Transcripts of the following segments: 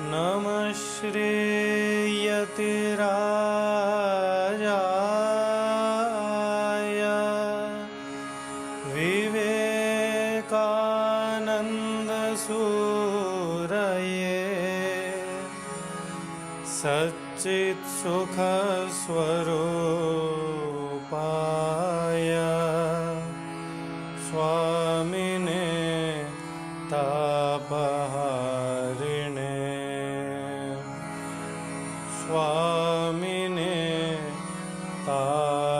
नमः श्रीयतिराजाय विवेकानन्दसूरये सच्चित्सुखस्वरूपाय स्वामिने तापहारिणे स्वामिने तापहारिणे।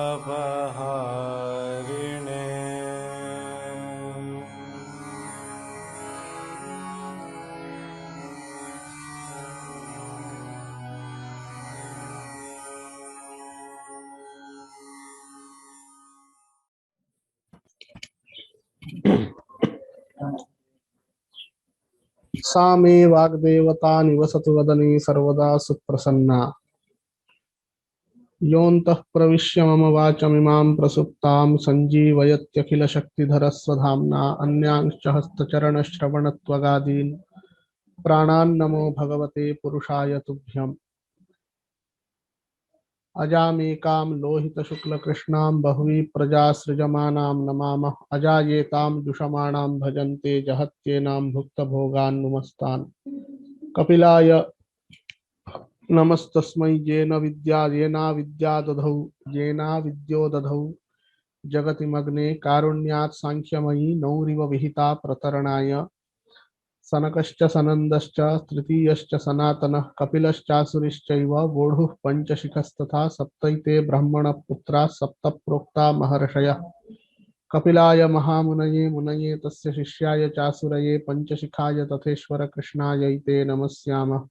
सा मे वाग्देवता निवसतु वदने सर्वदा सुप्रसन्ना। योऽन्तः प्रविश्य मम वाचमिमां प्रसुप्तां सञ्जीवयत्यखिलशक्तिधरस्वधाम्ना अन्यांश्च हस्तचरणश्रवणत्वगादीन् प्राणान्नमो भगवते पुरुषाय तुभ्यम्। अजामेकां लोहितशुक्लकृष्णां बह्वी प्रजा सृजमानां नमामः। अजायेतां जुषमाणां भजन्ते जहत्येनां भुक्तभोगान्नुमस्तान्। कपिलाय नमस्तस्मै येना विद्या दधौ येना विद्यो दधौ जगति मग्ने कारुण्यात् सांख्यमयी नौरिव विहिता प्रतरणाय। सनकश्च सनन्दश्च तृतीयश्च सनातनः कपिलश्चासुरिश्चैव वोढुः पञ्चशिखस्तथा सप्तैते ब्रह्मणः पुत्राः सप्त प्रोक्ता महर्षयः। कपिलाय महामुनये मुनये तस्य शिष्याय चासुरये पंचशिखाय तथेश्वर कृष्णाय ते नमस्यामः।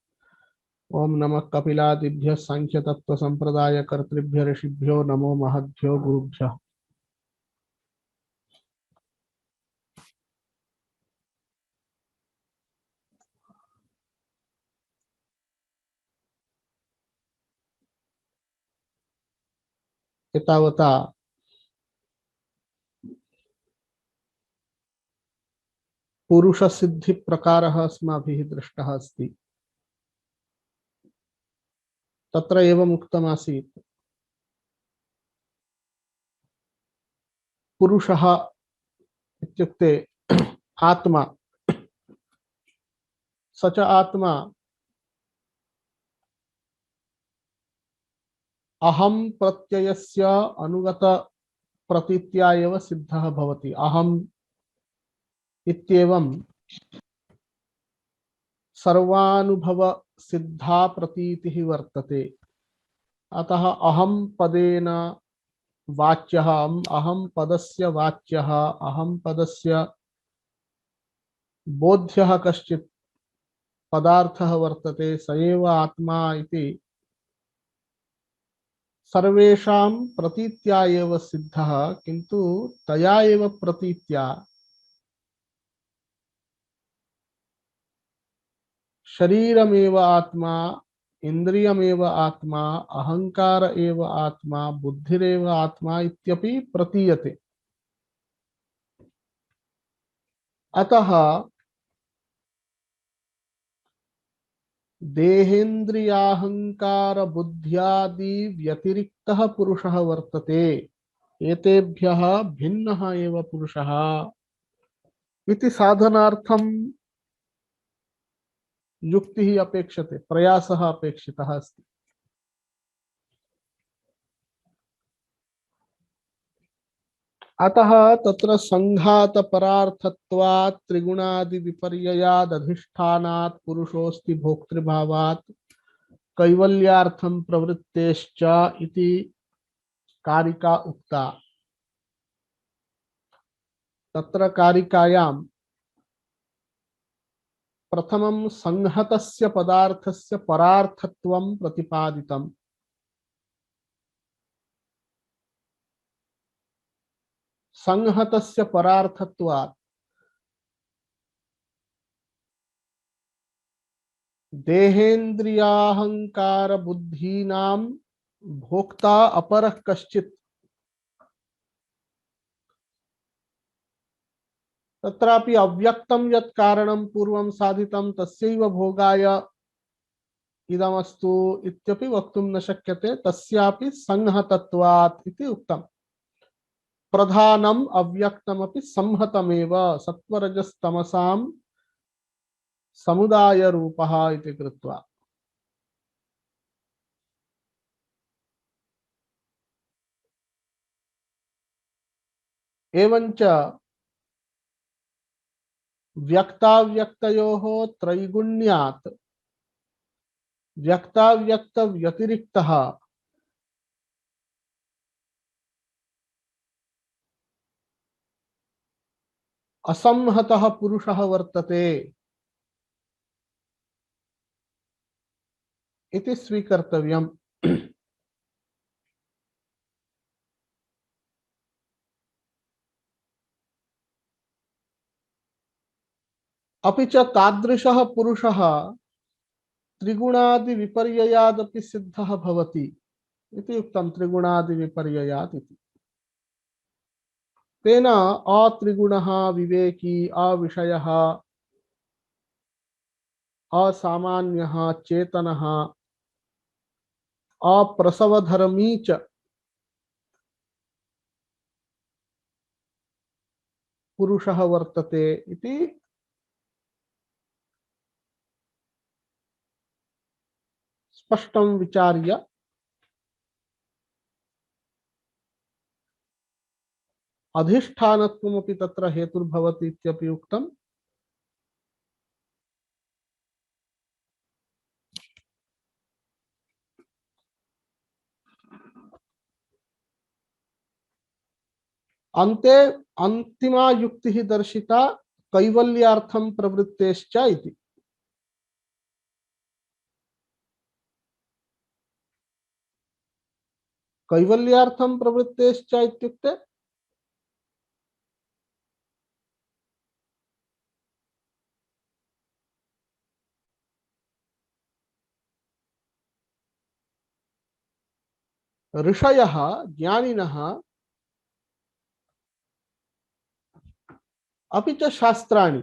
ओम नमः कपिलादिभ्यः सांख्य तत्व संप्रदाय कर्तृभ्य ऋषिभ्यो नमो महद्भ्यो गुरुभ्यः। एतावता पुरुष सिद्धि प्रकारः अस्माभिः दृष्टः अस्ति। तत्र एवम् उक्तमासीत् पुरुषः इत्युक्ते आत्मा। स च आत्मा अहं प्रत्ययस्य अनुगत प्रतीत्या एव सिद्धः भवति। अहम् इत्येवं सर्वानुभव सिद्धा प्रतीतिः वर्तते। अतः अहं पदेन वाच्यः, अहं पदस्य वाच्यः, अहं पदस्य बोध्यः कश्चित् पदार्थः वर्तते, स एव आत्मा इति सर्वेषां प्रतीत्या एव सिद्धः। किन्तु तया एव प्रतीत्या शरीरमेव आत्मा, इंद्रियमेव आत्मा, अहंकार एव आत्मा, बुद्धिरेव आत्मा इत्यपि प्रतीयते। अतः देहेन्द्रियाहंकार बुद्ध्यादि व्यतिरिक्तः पुरुषः वर्तते। एतेभ्यः भिन्नः एव पुरुषः इति साधनार्थं युक्तिः अपेक्षते, प्रयासः अपेक्षितः अस्ति। अतः तत्र संघात परार्थत्वात् त्रिगुणादि विपर्ययाद् अधिष्ठानात् पुरुषोऽस्ति भोक्तृभावात् कैवल्यार्थं प्रवृत्तेश्च इति कारिका उक्ता। तत्र कारिकायां प्रथमं संहतस्य पदार्थस्य परार्थत्वं प्रतिपादितम्। संहतस्य परार्थत्वात् देहेन्द्रियाहंकार बुद्धीनां भोक्ता अपरः कश्चित्। तत्रापि अव्यक्तं यत् कारणं पूर्वं साधितं तस्यैव भोगाय इदमस्तु इत्यपि वक्तुं न शक्यते, तस्यापि संहतत्वात् इति उक्तम्। प्रधानम अव्यक्तमपि संहतमेव सत्वरजस्तमसां समुदाय रूपः इति कृत्वा। एवंच व्यक्ताव्यक्तयोः त्रैगुण्यात् व्यक्ताव्यक्त व्यतिरिक्तः असंहतः पुरुषः वर्तते इति स्वीकर्तव्यम्। अपि च तादृशः पुरुषः त्रिगुणादि विपर्ययादपि सिद्धः भवति इति उक्तं। त्रिगुणादि विपर्ययात् इति तेन अत्रिगुणः विवेकी अविषयः असामान्यः चेतनः अप्रसवधर्मी च पुरुषः वर्तते इति स्पष्टं विचार्य अधिष्ठानत्वमपि तत्र हेतुर्भवति इत्यपि उक्तम्। अन्ते अन्तिमा युक्तिः दर्शिता कैवल्यार्थं प्रवृत्तेश्च इति। कैवल्यार्थं प्रवृत्तेश्च इत्युक्ते ऋषयः ज्ञानिनः अपि च शास्त्राणि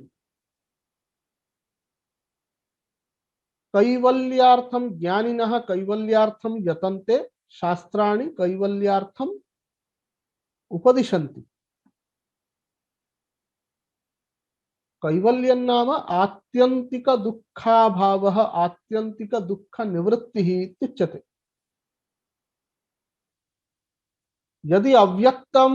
कैवल्यार्थं ज्ञानिनः कैवल्यार्थं यतन्ते, शास्त्राणि कैवल्यार्थं उपदिशन्ति। कैवल्यं नाम आत्यंतिक दुःखाभावः आत्यंतिक दुःख निवृत्तिः इत्युच्यते। यदि अव्यक्तं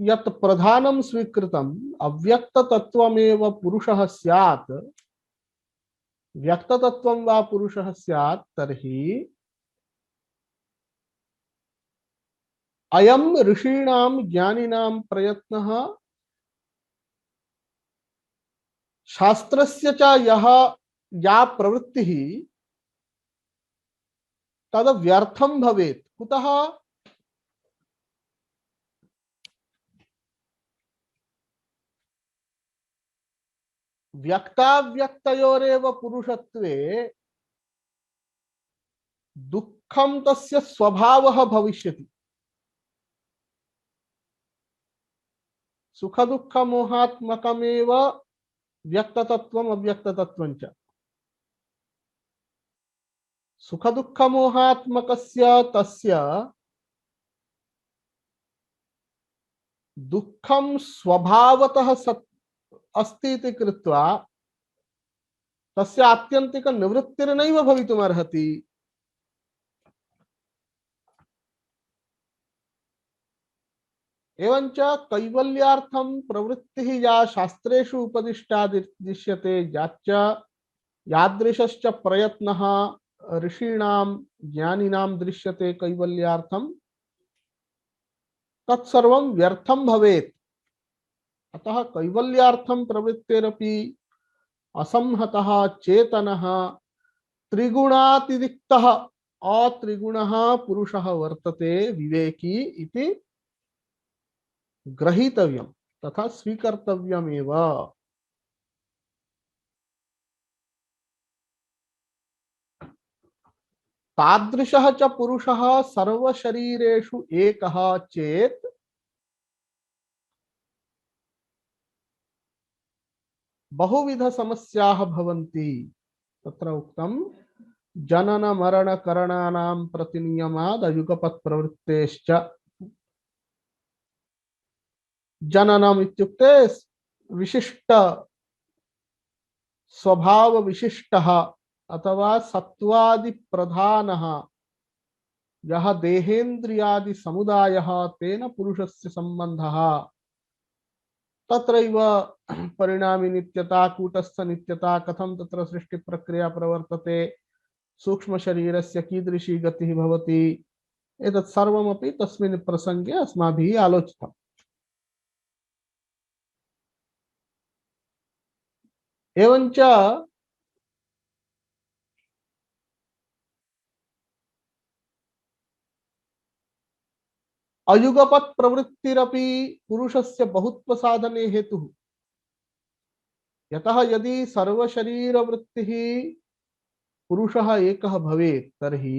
यत् प्रधानं स्वीकृतम् अव्यक्त तत्वमेव पुरुषः स्यात्, व्यक्त तत्वं वा पुरुषः स्यात्, तर्हि अयं ऋषीणां ज्ञानिनां प्रयत्नः शास्त्रस्य च या प्रवृत्तिः तद व्यर्थं भवेत्। कुतः? व्यक्ताव्यक्तयोरेव पुरुषत्वे दुःखं तस्य स्वभावः भविष्यति। सुख दुःख मोहात्मकमेव व्यक्ततत्वम् अव्यक्ततत्वं च। सुख दुःख मोहात्मकस्य तस्य दुःखं स्वभावतः सत् अस्ति इति कृत्वा तस्य आत्यन्तिक निवृत्तिर्नैव भवितुमर्हति। एवंच कैवल्यार्थं प्रवृत्तिः या शास्त्रेषु उपदिष्टा दृश्यते, याच्च यादृशश्च प्रयत्नः ऋषीणां ज्ञानिनां दृश्यते कैवल्यार्थं, तत्सर्वं व्यर्थं भवेत्। अतः कैवल्यार्थं प्रवृत्तेरपि असंहतः चेतनः त्रिगुणातिरिक्तः अत्रिगुणः पुरुषः वर्तते विवेकी इति ग्रहीतव्यं तथा स्वीकर्तव्यमेव। तादृशः च पुरुषः सर्वशरीरेषु एकः चेत् बहुविध समस्याः भवन्ति। तत्र उक्तम् जनन मरण करणानां प्रतिनियमाद अयुगपत् प्रवृत्तेश्च। जननम इत्युक्ते विशिष्ट स्वभाव विशिष्टः अथवा सत्वादि प्रधानः यः देहेन्द्रियादि समुदायः तेन पुरुषस्य सम्बन्धः तत्रैव परिणामी नित्यता कूटस्थ नित्यता कथं तत्र सृष्टि प्रक्रिया प्रवर्तते सूक्ष्म शरीरस्य कीदृशी गतिः भवति एतत् सर्वमपि तस्मिन् प्रसंगे अस्माभिः आलोचितम्। एवञ्च अयुगपत् प्रवृत्तिरपि पुरुषस्य बहुत्व साधने हेतुः। यतः यदि सर्वशरीर वृत्तिः पुरुषः एकः भवेत् तर्हि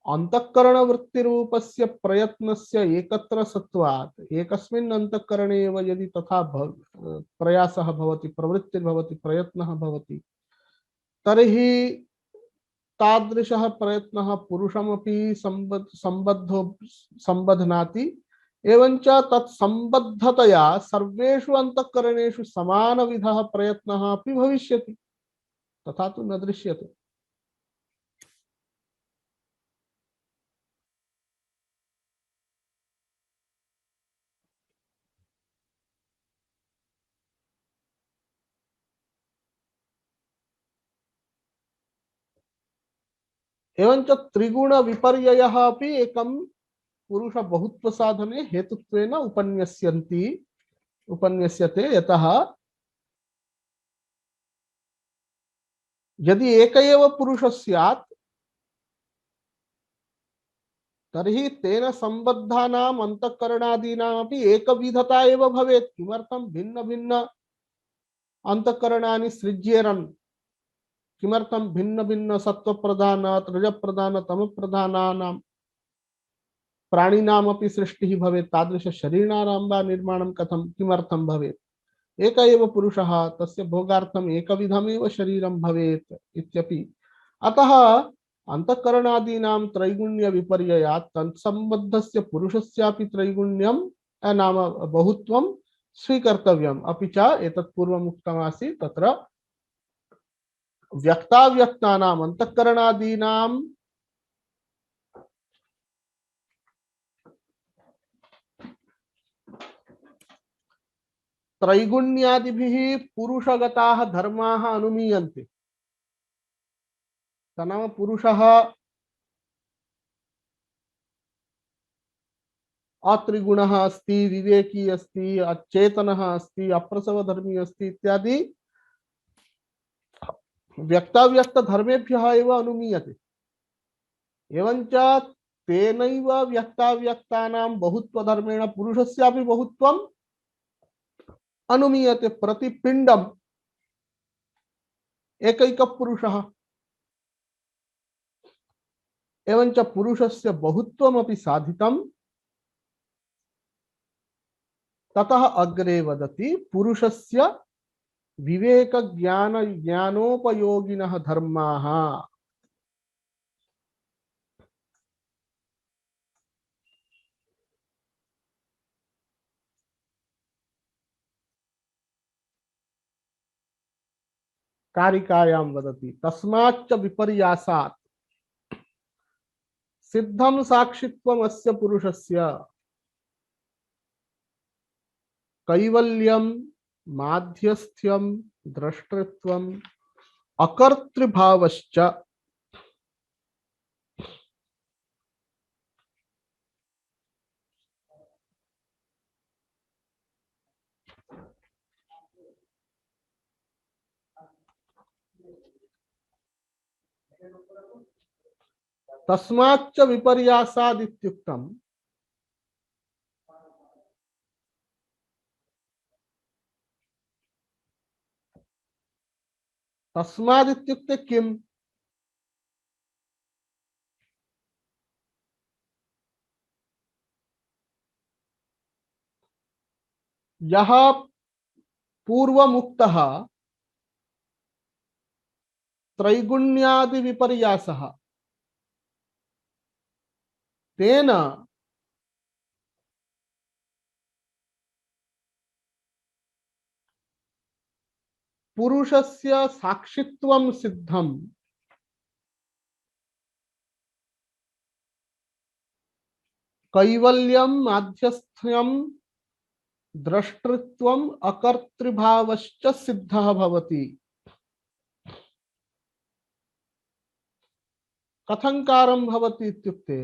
अंतःकरण वृत्ति रूपस्य प्रयत्नस्य एकत्र सत्वात् एकस्मिन् अंतःकरणे एव यदि तथा प्रयासः भवति प्रवृत्तिर्भवति प्रयत्नः भवति तर्हि तादृशः प्रयत्नः पुरुषमपि संबद्धो संबध्नाति एवञ्च तत्संबद्धतया सर्वेषु अंतःकरणेषु समानविधः प्रयत्नः अपि भविष्यति तथा तु न दृश्यते। एवञ्च त्रिगुण विपर्ययः अपि एकं पुरुष बहुत्व साधने हेतुत्वेन उपन्यस्यते। यतः यदि एक एव पुरुषः स्यात् तर्हि तेन संबद्धानाम् अंतःकरणादीनामपि एकविधता एव भवेत्। किमर्थं भिन्न भिन्न अंतःकरणानि सृज्येरन् किमर्थं भिन्न भिन्न सत्व प्रधान रज प्रधान तम प्रधानानां प्राणिनामपि सृष्टिः भवेत् तादृश शरीराणां वा निर्माणं कथं किमर्थं भवेत् एक एव पुरुषः तस्य भोगार्थम् एकविधमेव शरीरं भवेत् इत्यपि। अतः अंतःकरणादीनां त्रैगुण्य विपर्ययात् तत्सम्बद्धस्य पुरुषस्यापि त्रैगुण्यं नाम बहुत्वं स्वीकर्तव्यम्। अपि च एतत् पूर्वम् उक्तमासीत् तत्र व्यक्ताव्यक्तानाम् अंतःकरणादीनां त्रैगुण्यादिभिः पुरुषगताः धर्माः अनुमीयन्ते। नाम पुरुषः अत्रिगुणः अस्ति विवेकी अस्ति अचेतनः अस्ति अप्रसवधर्मी अस्ति इत्यादि व्यक्ताव्यक्त धर्मेभ्यः एव अनुमीयते। एवञ्च तेनैव व्यक्ताव्यक्तानां बहुत्वधर्मेण पुरुषस्यापि बहुत्वम् अनुमीयते। प्रतिपिण्डम् एकैकः पुरुषः एवञ्च पुरुषस्य बहुत्वमपि साधितम्। ततः अग्रे वदति पुरुषस्य विवेक ज्ञान ज्ञानोपयोगिनः धर्माः। कारिकायां वदति तस्माच्च विपर्यासात् सिद्धं साक्षित्वमस्य पुरुषस्य कैवल्यं माध्यस्थ्यं द्रष्टृत्वम् अकर्तृभावश्च। तस्माच्च विपर्यासाद् इत्युक्तम् तस्माद् इत्युक्ते किम्? यः पूर्वमुक्तः त्रैगुण्यादि विपर्यासः तेन पुरुषस्य साक्षित्वं सिद्धं कैवल्यं माध्यस्थ्यं द्रष्टृत्वम् अकर्तृभावश्च सिद्धः भवति। कथं कारं भवति इत्युक्ते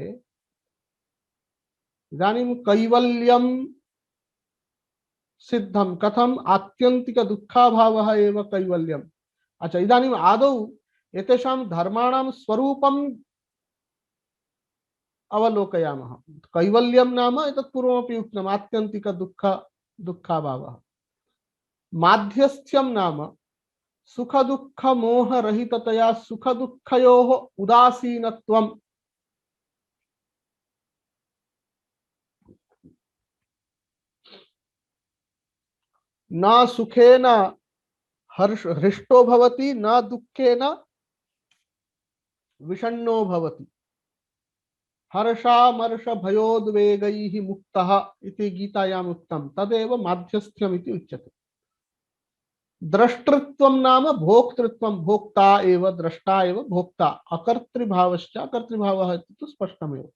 इदानीं कैवल्यं सिद्धं कथम आत्यंतिक दुःखाभावः एव कैवल्यम्। अच्छा, इदानीम् आदौ एतेषां धर्माणां स्वरूपम् अवलोकयामः। कैवल्यं नाम एतत् पूर्वमपि उक्तम्, आत्यन्तिक दुःखाभावः। माध्यस्थ्यं नाम सुख दुःख मोह रहिततया सुख दुःखयोः उदासीनत्वम्। न सुखेन हृष्टो भवति न दुःखेन विषण्णो भवति। हर्षामर्ष भयोद्वेगैः मुक्तः इति गीतायाम् उक्तं, तदेव माध्यस्थ्यम् इति उच्यते। द्रष्टृत्वं नाम भोक्तृत्वं, भोक्ता एव द्रष्टा एव भोक्ता, अकर्तृभावश्च अकर्तृभावः इति तु स्पष्टमेव।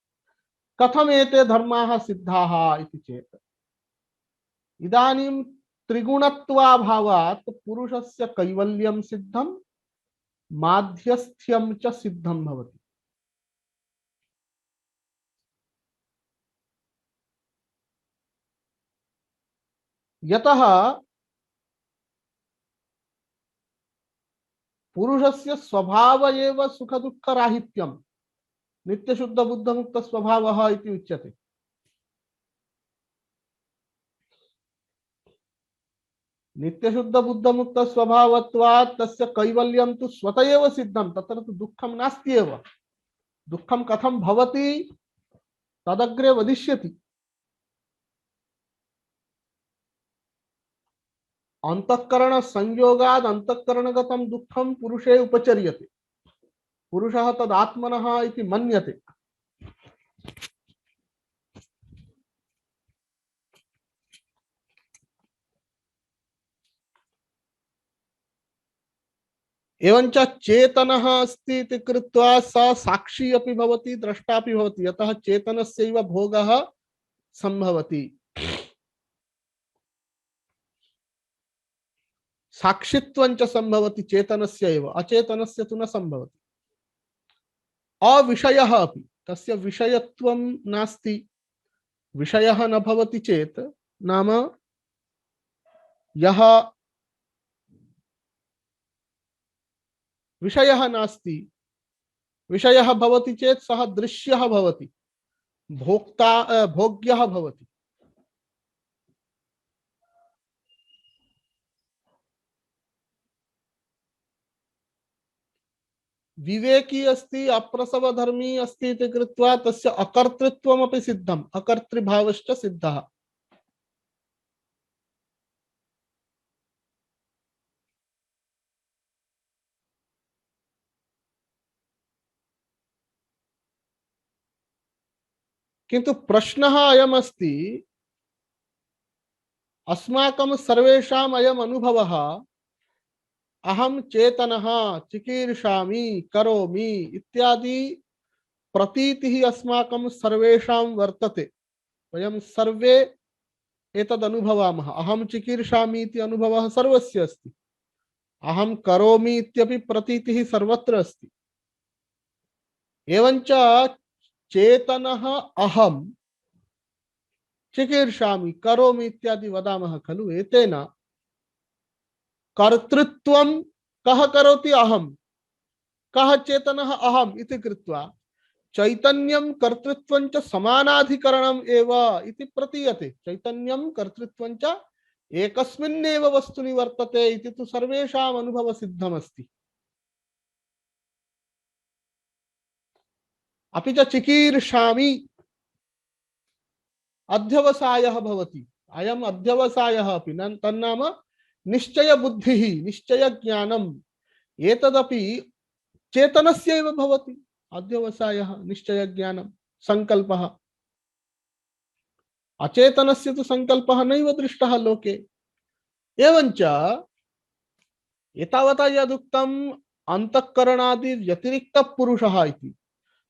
कथम् एते धर्माः सिद्धाः इति चेत् इदानीं त्रिगुणत्वाभावात् पुरुषस्य कैवल्यं सिद्धं माध्यस्थ्यं च सिद्धं भवति। यतः पुरुषस्य स्वभाव एव सुख दुःख राहित्यं, नित्य शुद्ध बुद्ध मुक्त स्वभावः इति उच्यते। नित्य शुद्ध बुद्ध मुक्त स्वभावत्वात् तस्य कैवल्यं तु स्वतः एव सिद्धं, तत्र तु दुःखं नास्ति एव। दुःखं कथं भवति तदग्रे वदिष्यति। अंतःकरण संयोगाद अंतःकरणगतं दुःखं पुरुषे उपचर्यते, पुरुषः तदात्मनः इति मन्यते। एवञ्च चेतनः अस्ति इति कृत्वा स साक्षी अपि भवति द्रष्टा अपि भवति, यतः चेतनस्यैव भोगः संभवति। साक्षित्वञ्च संभवति चेतनस्य एव, अचेतनस्य तु न संभवति। अविषयः अपि, तस्य विषयत्वं नास्ति। विषयः न भवति चेत् नाम यः विषयः नास्ति, विषयः भवति चेत् सः दृश्यः भवति, भोक्ता भोग्यः भवति। विवेकी अस्ति अप्रसवधर्मी अस्ति इति कृत्वा तस्य अकर्तृत्वमपि सिद्धम्, अकर्तृभावश्च सिद्धः। किन्तु प्रश्नः अयम् अस्ति, अस्माकं सर्वेषाम् अयम् अनुभवः, अहं चेतनः चिकीर्षामि करोमि इत्यादि प्रतीतिः अस्माकं सर्वेषां वर्तते। वयं सर्वे एतद् अनुभवामः। अहं चिकीर्षामि इति अनुभवः सर्वस्य अस्ति, अहं करोमि इत्यपि प्रतीतिः सर्वत्र अस्ति। एवञ्च चेतनः अहं चिकीर्षामि करोमि इत्यादि वदामः खलु, एतेन कर्तृत्वं कः करोति, अहं, कः चेतनः अहम् इति कृत्वा चैतन्यं कर्तृत्वं च समानाधिकरणम् एव इति प्रतीयते। चैतन्यं कर्तृत्वं च एकस्मिन्नेव वस्तुनि वर्तते इति तु सर्वेषाम् अनुभवसिद्धमस्ति। अपि च चिकीर्षामि अध्यवसायः भवति। अयम् अध्यवसायः अपि तन्नाम निश्चय बुद्धिः, निश्चय ज्ञानम्। एतदपि चेतनस्यैव भवति अध्यवसायः निश्चयज्ञानं संकल्पः। अचेतनस्य तु संकल्पः नैव दृष्टः लोके। एवञ्च एतावता यदुक्तम् अंतःकरणादि व्यतिरिक्त पुरुषः इति,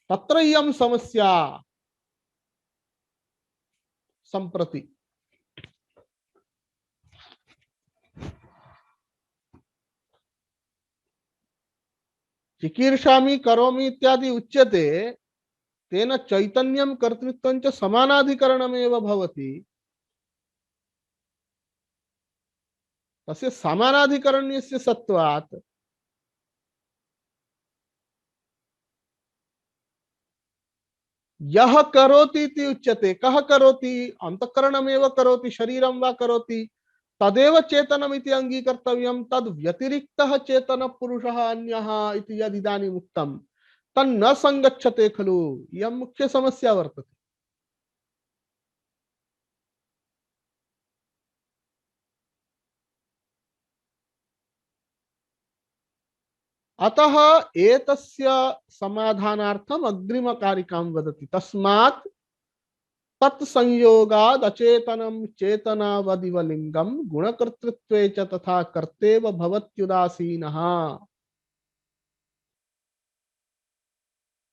तत्र इयं समस्या सम्प्रति। चिकीर्षामि करोमि इत्यादि उच्यते, तेन चैतन्यं कर्तृत्वं च समानाधिकरणमेव भवति। तस्य समानाधिकरण्यस्य सत्वात् यः करोति इति उच्यते। कः करोति? अंतःकरणमेव करोति, शरीरं वा करोति, तदेव चेतनमिति अंगीकर्तव्यं। तद् व्यतिरिक्तः चेतन पुरुषः अन्यः इति यद् इदानीम् उक्तं तन्न संगच्छते खलु। इयं मुख्य समस्या वर्तते। अतः एतस्य समाधानार्थम् अग्रिमकारिकां वदति। तस्मात् तत्संयोगाद् अचेतनं चेतनावदिव लिंगं गुणकर्तृत्वे च तथा कर्तेव भवत्युदासीनः।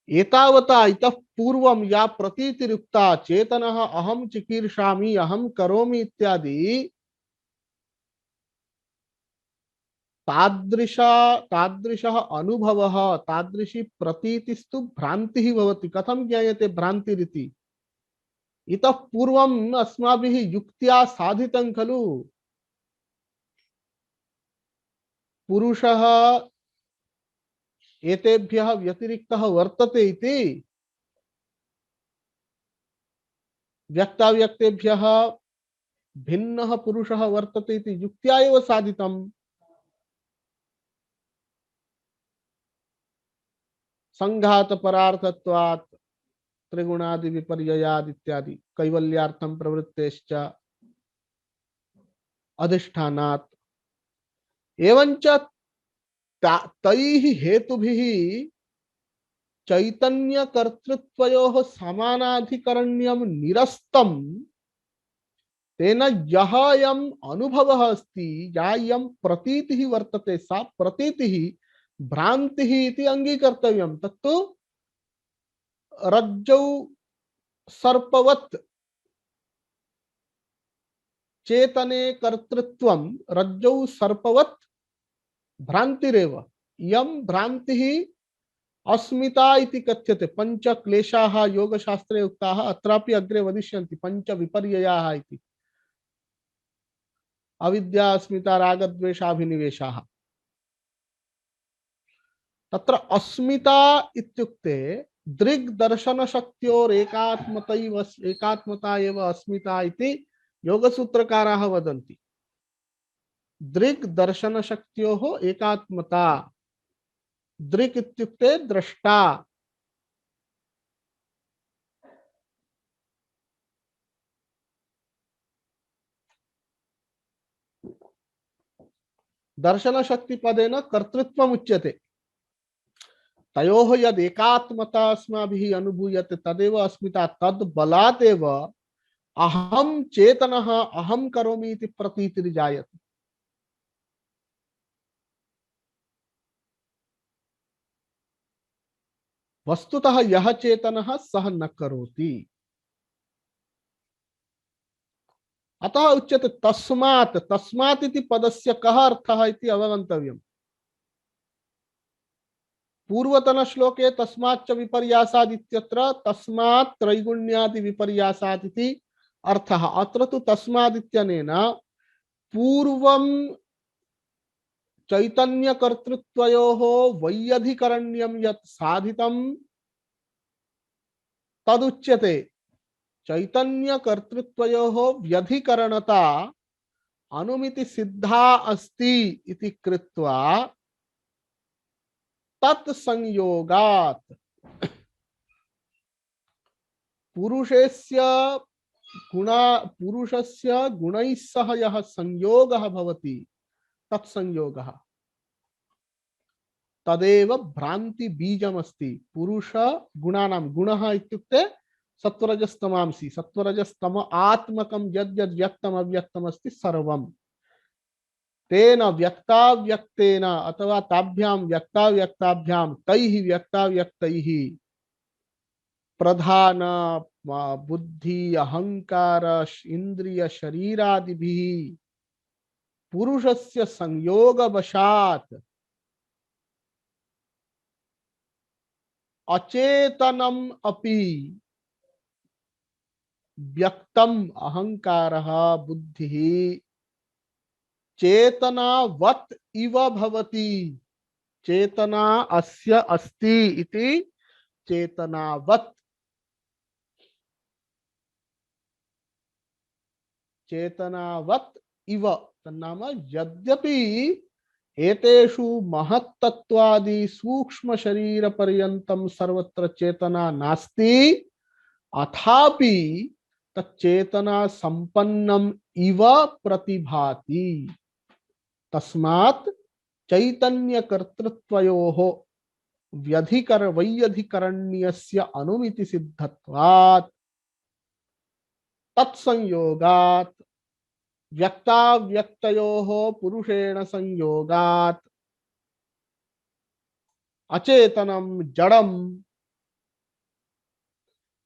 एतावता इतः पूर्वं या प्रतीतिरुक्ता चेतनः अहं चिकीर्षामि अहं करोमि इत्यादि, तादृशः अनुभवः, तादृशी प्रतीतिस्तु भ्रान्तिः भवति। कथं ज्ञायते भ्रान्तिरिति? इतः पूर्वम् अस्माभिः युक्त्या साधितं खलु। पुरुषः एतेभ्यः व्यतिरिक्तः वर्तते इति, व्यक्ताव्यक्तेभ्यः भिन्नः पुरुषः वर्तते इति युक्त्या एव साधितम्। संघात परार्थत्वात् त्रिगुणादि विपर्ययाद इत्यादि कैवल्यार्थं प्रवृत्तेश्च अधिष्ठानात्। एवञ्च तैः हेतुभिः चैतन्य कर्तृत्वयोः समानाधिकरण्यं निरस्तं, तेन यः अयम् अनुभवः अस्ति, या इयं प्रतीतिः वर्तते, सा प्रतीतिः भ्रान्तिः इति अंगीकर्तव्यं। तत्तु रज्जौ सर्पवत् चेतने कर्तृत्वं रज्जौ सर्पवत् भ्रान्तिरेव। इयं भ्रान्तिः अस्मिता इति कथ्यते। पंच क्लेशाः योगशास्त्रे उक्ताः, अत्रापि अग्रे वदिष्यन्ति पंच विपर्ययाः इति। अविद्या अस्मिता रागद्वेषाभिनिवेशाः। तत्र अस्मिता इत्युक्ते दृग्दर्शन शक्त्योर एकात्मता एव अस्मिता इति योगसूत्रकाराः वदन्ति। दृग्दर्शन शक्त्योः एकात्मता। दृक् इत्युक्ते द्रष्टा। दर्शन शक्ति पदेन कर्तृत्वम् उच्यते। तयोः यद् एकात्मता अस्माभिः अनुभूयते तदेव अस्मिता। तद् बलात् एव अहं चेतनः अहं करोमि इति प्रतीतिर्जायते। वस्तुतः यः चेतनः सः न करोति। अतः उच्यते तस्मात्। तस्मात् इति पदस्य कः अर्थः इति अवगन्तव्यम्। पूर्वतन श्लोके तस्माच्च विपर्यासाद् इत्यत्र तस्मात् त्रैगुण्यादि विपर्यासात् इति अर्थः। अत्र तु तस्माद् इत्यनेन पूर्वं चैतन्य कर्तृत्वयोः वैयधिकरण्यं यत् साधितं तदुच्यते। चैतन्य कर्तृत्वयोः व्यधिकरणता अनुमिति सिद्धा अस्ति इति कृत्वा तत्संयोगात् पुरुषस्य गुणैः सह यः संयोगः भवति तत्संयोगः। तदेव भ्रांति बीजमस्ति। पुरुष गुणानां, गुणः इत्युक्ते सत्वरजस्तमांसि, सत्वरजस्तम आत्मकं यद् यद् व्यक्तम् अव्यक्तम् अस्ति सर्वं तेन व्यक्ताव्यक्तेन अथवा ताभ्यां व्यक्ताव्यक्ताभ्यां तैः व्यक्ताव्यक्तैः प्रधान बुद्धि अहंकार इंद्रिय शरीरादिभिः पुरुषस्य संयोगवशात् अचेतनम अपि व्यक्तम अहंकारः बुद्धिः चेतनावत् इव भवति। चेतना अस्य अस्ति इति चेतनावत्, चेतनावत् इव तन्नाम यद्यपि एतेषु महत्तत्वादि सूक्ष्म शरीर पर्यन्तं सर्वत्र चेतना नास्ति, अथापि तच्चेतना संपन्नम इव प्रतिभाति। तस्मात् चैतन्य कर्तृत्वयोः वैयधिकरण्यस्य अनुमिति सिद्धत्वात् तत्संयोगात् व्यक्ताव्यक्तयोः पुरुषेण संयोगात् अचेतनं जडं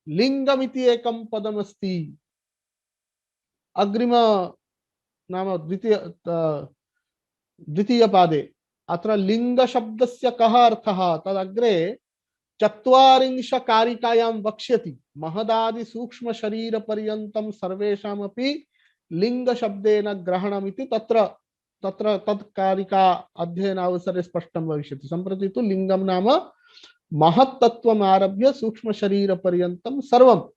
लिंगमिति एकं पदमस्ति। अग्रिम नाम द्वितीय पादे अत्र लिंग शब्दस्य कः अर्थः तदग्रे चत्वारिंश कारिकायां वक्ष्यति। महदादि सूक्ष्म शरीर पर्यन्तं सर्वेषामपि लिंग शब्देन ग्रहणमिति तत्र तत्र तत्कारिका अध्ययन अवसरे स्पष्टं भविष्यति। सम्प्रति तु लिंगं नाम महत्तत्वम् आरभ्य सूक्ष्म शरीर पर्यन्तं सर्वं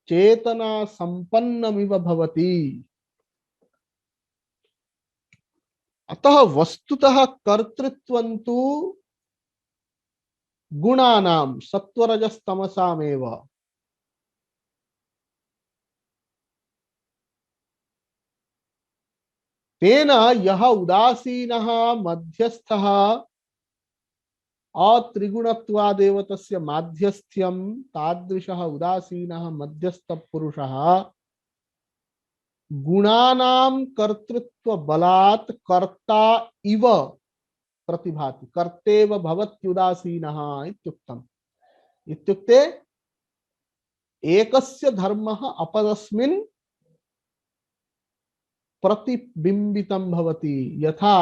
चेतना संपन्नमिव भवति। अतः वस्तुतः कर्तृत्वं तु गुणानां सत्वरजस्तमसामेव। तेन यः उदासीनः मध्यस्थः अत्रिगुणत्वादेव तस्य माध्यस्थ्यं तादृशः उदासीनः मध्यस्थ पुरुषः गुणानां कर्तृत्व बलात् कर्ता इव प्रतिभाति। कर्तेव भवत्युदासीनः इत्युक्तम्। इत्युक्ते एकस्य धर्मः अपरस्मिन् प्रतिबिंबितं भवति। यथा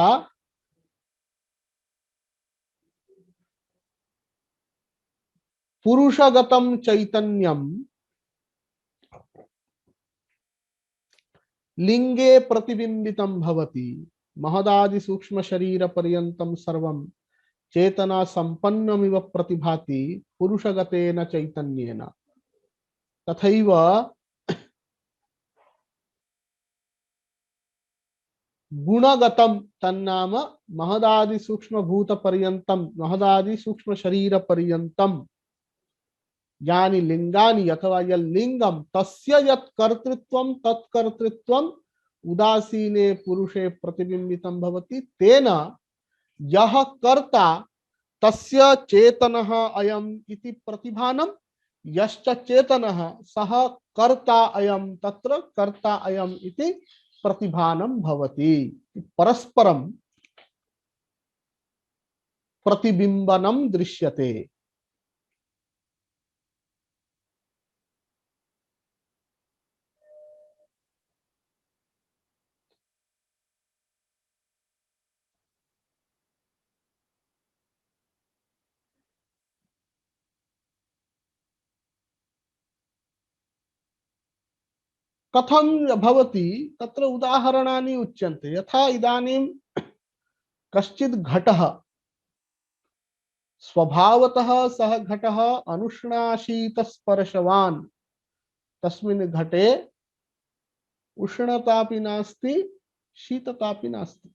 पुरुषगतं चैतन्यं लिंगे प्रतिबिंबितं भवति। महदादि सूक्ष्म शरीर पर्यन्तं सर्वं चेतना संपन्नमिव प्रतिभाति पुरुषगतेन चैतन्येन। तथैव गुणगतं तन्नाम महदादि सूक्ष्म भूत पर्यन्तं महदादि सूक्ष्म शरीर पर्यन्तं यानि लिंगानि अथवा यल्लिंगम तस्य यत् कर्तृत्वं तत्कर्तृत्वं उदासीने पुरुषे प्रतिबिंबितं भवति। तेन यः कर्ता तस्य चेतनः अयम् इति प्रतिभानं, यश्च चेतनः सः कर्ता अयम् तत्र कर्ता अयम् इति प्रतिभानं भवति। परस्परं प्रतिबिंबनं दृश्यते। कथं भवति तत्र उदाहरणानि उच्यन्ते। यथा इदानीं कश्चित् घटः स्वभावतः सः घटः अनुष्णाशीतस्पर्शवान्, तस्मिन् घटे उष्णतापि नास्ति शीततापि नास्ति।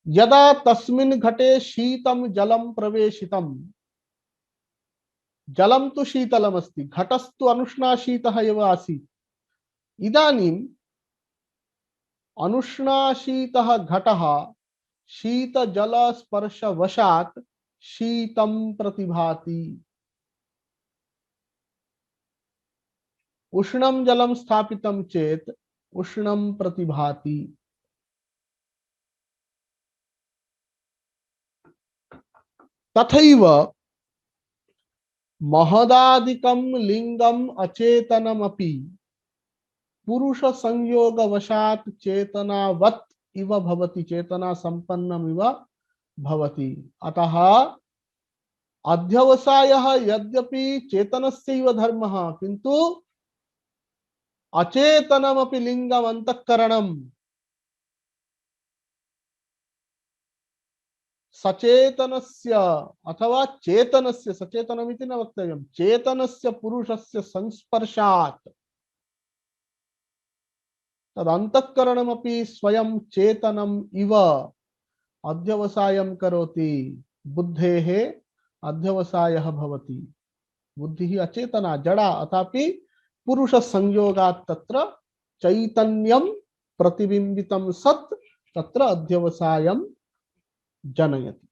यदा तस्मिन् घटे शीतं जलं प्रवेशितं, जलं तु शीतलमस्ति, घटस्तु अनुष्णाशीतः एव आसीत्। इदानीम् अनुष्णाशीतः घटः शीत जल स्पर्श वशात शीतम प्रतिभाति, उष्णम जलम स्थापितम चेत उष्णम प्रतिभाति। तथैव महदादिकं लिंगम अचेतनमपि पुरुष संयोग वशात चेतनावत् इव भवति, चेतना संपन्नम इव भवति। अतः अध्यवसायः यद्यपि चेतनस्यैव धर्मः, किन्तु अचेतनमपि लिंगम अंतःकरणम सचेतनस्य अथवा चेतनस्य, सचेतनमिति न वक्तव्यं, चेतनस्य पुरुषस्य संस्पर्शात् तदंतःकरणमपि स्वयं चेतनम इव अध्यवसायं करोति। बुद्धेः अध्यवसायः भवति। बुद्धिः अचेतना जड़ा, अथापि पुरुष संयोगात् तत्र चैतन्यं प्रतिबिंबितं सत् तत्र अध्यवसायं जनयति।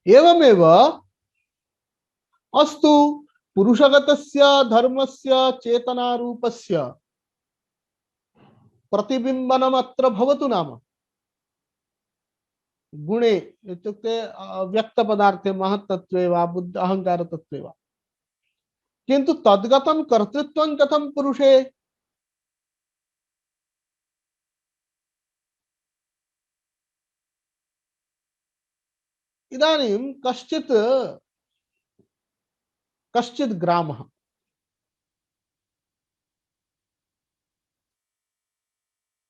एवमेव अस्तु पुरुषगतस्य धर्मस्य चेतनारूपस्य प्रतिबिंबनम् अत्र भवतु नाम गुणे इत्युक्ते व्यक्त पदार्थे महत्तत्वे वा बुद्ध अहंकार तत्वे वा, किन्तु तद्गतं कर्तृत्वं कथं पुरुषे? इदानीं कश्चित् ग्रामः,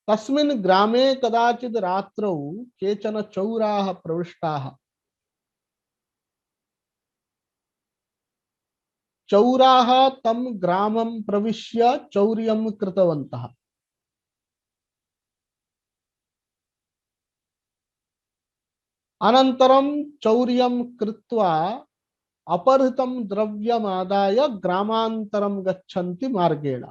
तस्मिन् ग्रामे कदाचित् रात्रौ केचन चौराः प्रविष्टाः। चौराः तं ग्रामं प्रविश्य चौर्यं कृतवन्तः। अनन्तरं चौर्यं कृत्वा अपहृतं द्रव्यमादाय ग्रामान्तरं गच्छन्ति मार्गेण।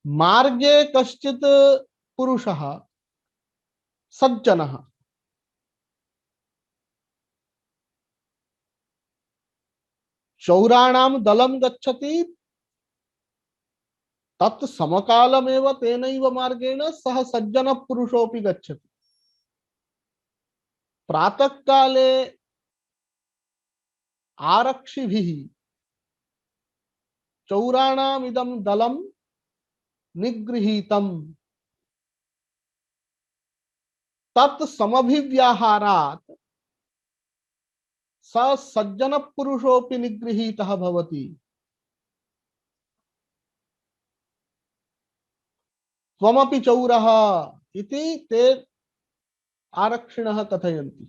मार्गे कश्चित् पुरुषः सज्जनः चौराणां दलं गच्छति, तत् समकालमेव तेनैव मार्गेण सः सज्जन पुरुषोऽपि गच्छति। प्रातःकाले आरक्षिभिः चौराणाम् इदं दलं निगृहीतम्। तत् समभिव्याहारात् स सज्जन पुरुषोऽपि निगृहीतः भवति। त्वमपि चौरः इति ते आरक्षिणः कथयन्ति।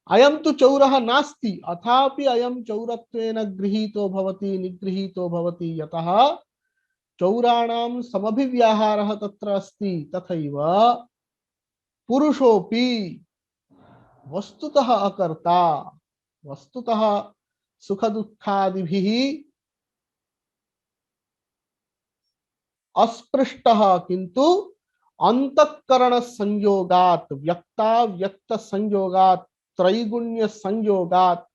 अयं तु चौरः नास्ति, अथापि अयं चौरत्वेन गृहीतो भवति, निगृहीतो भवति। यतः चौराणां समभिव्याहारः तत्र अस्ति, तथैव पुरुषोऽपि वस्तुतः अकर्ता, वस्तुतः सुख दुःखादिभिः अस्पृष्टः, किंतु अंतःकरण संयोगात्, व्यक्ता व्यक्त संयोगात्, त्रैगुण्य संयोगात्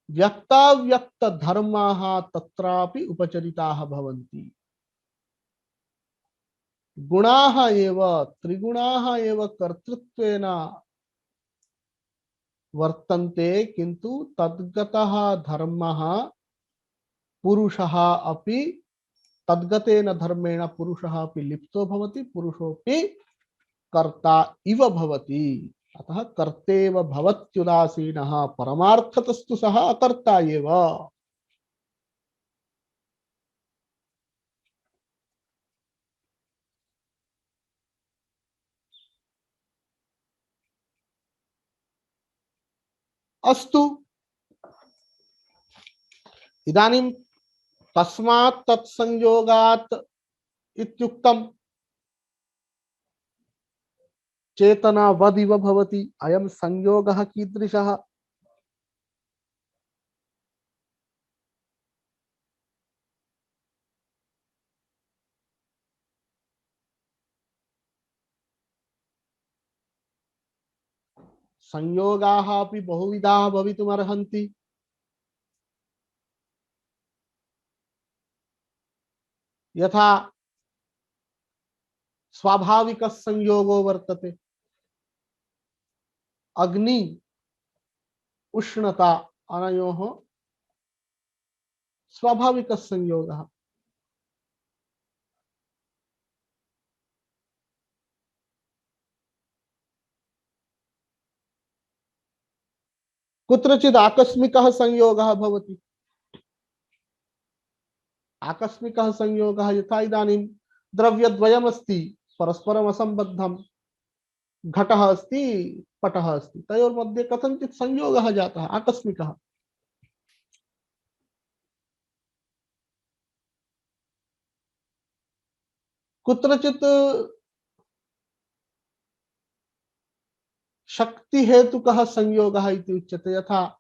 व्यक्ता व्यक्त धर्माः तत्रापि उपचरिताः भवन्ति। गुणाः एव, त्रिगुणाः एव कर्तृत्वेन वर्तन्ते, किंतु तद्गतः धर्मः पुरुषः अपि तद्गतेन धर्मेण पुरुषः अपि लिप्तो भवति, पुरुषोऽपि कर्ता इव भवति। अतः कर्तेव भवत्युदासीनः, परमार्थतस्तु सः अकर्ता एव। अस्तु, इदानीं तस्मात् तत्संयोगात् इत्युक्तम्, चेतना वदिव भवति। अयं संयोगः कीदृशः? संयोगाः अपि बहुविधाः भवितुमर्हन्ति। यथा स्वाभाविकः संयोगो वर्तते, अग्नि उष्णता अनयोः स्वाभाविकः संयोगः। कुत्रचित् आकस्मिकः संयोगः भवति। आकस्मिकः संयोगः यथा इदानीं द्रव्यद्वयमस्ति परस्परम् असम्बद्धं, घटः अस्ति पटः अस्ति, तयोर्मध्ये कथञ्चित् संयोगः जातः आकस्मिकः। कुत्रचित् शक्ति हेतुकः संयोगः इति उच्यते। यथा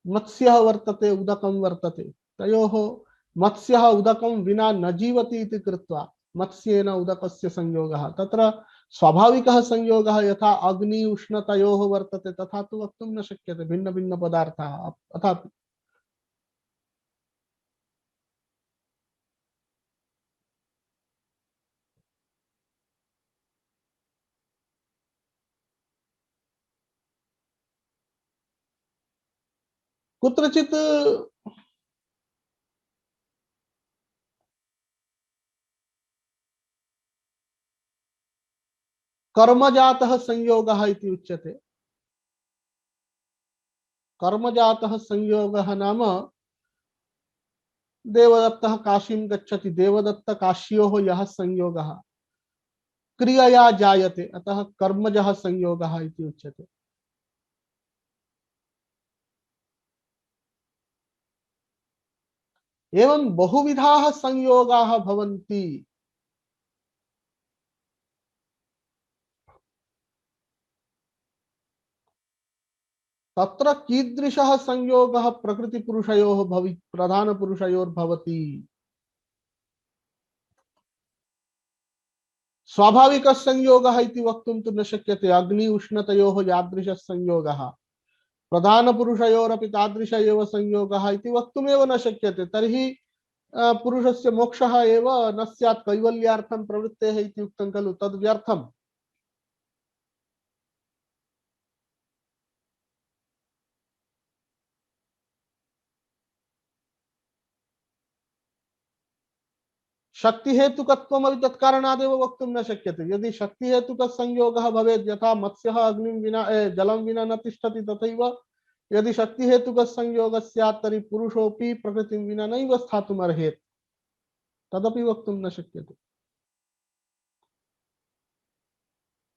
मत्स्यः वर्तते, उदकं वर्तते, तयोः मत्स्यः उदकं विना न जीवति इति कृत्वा मत्स्येन उदकस्य संयोगः। तत्र स्वाभाविकः संयोगः यथा अग्नि उष्णतयोः वर्तते तथा तु वक्तुं न शक्यते, भिन्न भिन्न पदार्थाः अथापि। कुत्रचित् कर्मजातः संयोगः इति उच्यते। कर्मजातः संयोगः नाम देवदत्तः काशीं गच्छति, देवदत्त काश्योः यः संयोगः क्रियया जायते, अतः कर्मजः संयोगः इति उच्यते। एवं बहुविधाः संयोगाः भवन्ति। तत्र कीदृशः संयोगः प्रकृतिपुरुषयोः प्रधानपुरुषयोर्भवति। स्वाभाविकः संयोगः इति वक्तुं तु न शक्यते। अग्नि उष्णतयोः यादृशः संयोगः प्रधानपुरुषयोरपि तादृश एव संयोगः इति वक्तुमेव न शक्यते। तर्हि पुरुषस्य मोक्षः एव न स्यात्, कैवल्यार्थं प्रवृत्तेः इति उक्तं खलु, तद् व्यर्थम्। शक्ति हेतुकत्वमपि तत्कारणादेव वक्तुं न शक्यते। यदि शक्ति हेतुकः संयोगः भवेत्, यथा मत्स्यः अग्निं विना जलं विना न तिष्ठति, तथैव यदि शक्ति हेतुकः संयोगः स्यात् तर्हि पुरुषोऽपि प्रकृतिं विना नैव स्थातुम् अर्हेत्, तदपि वक्तुं न शक्यते।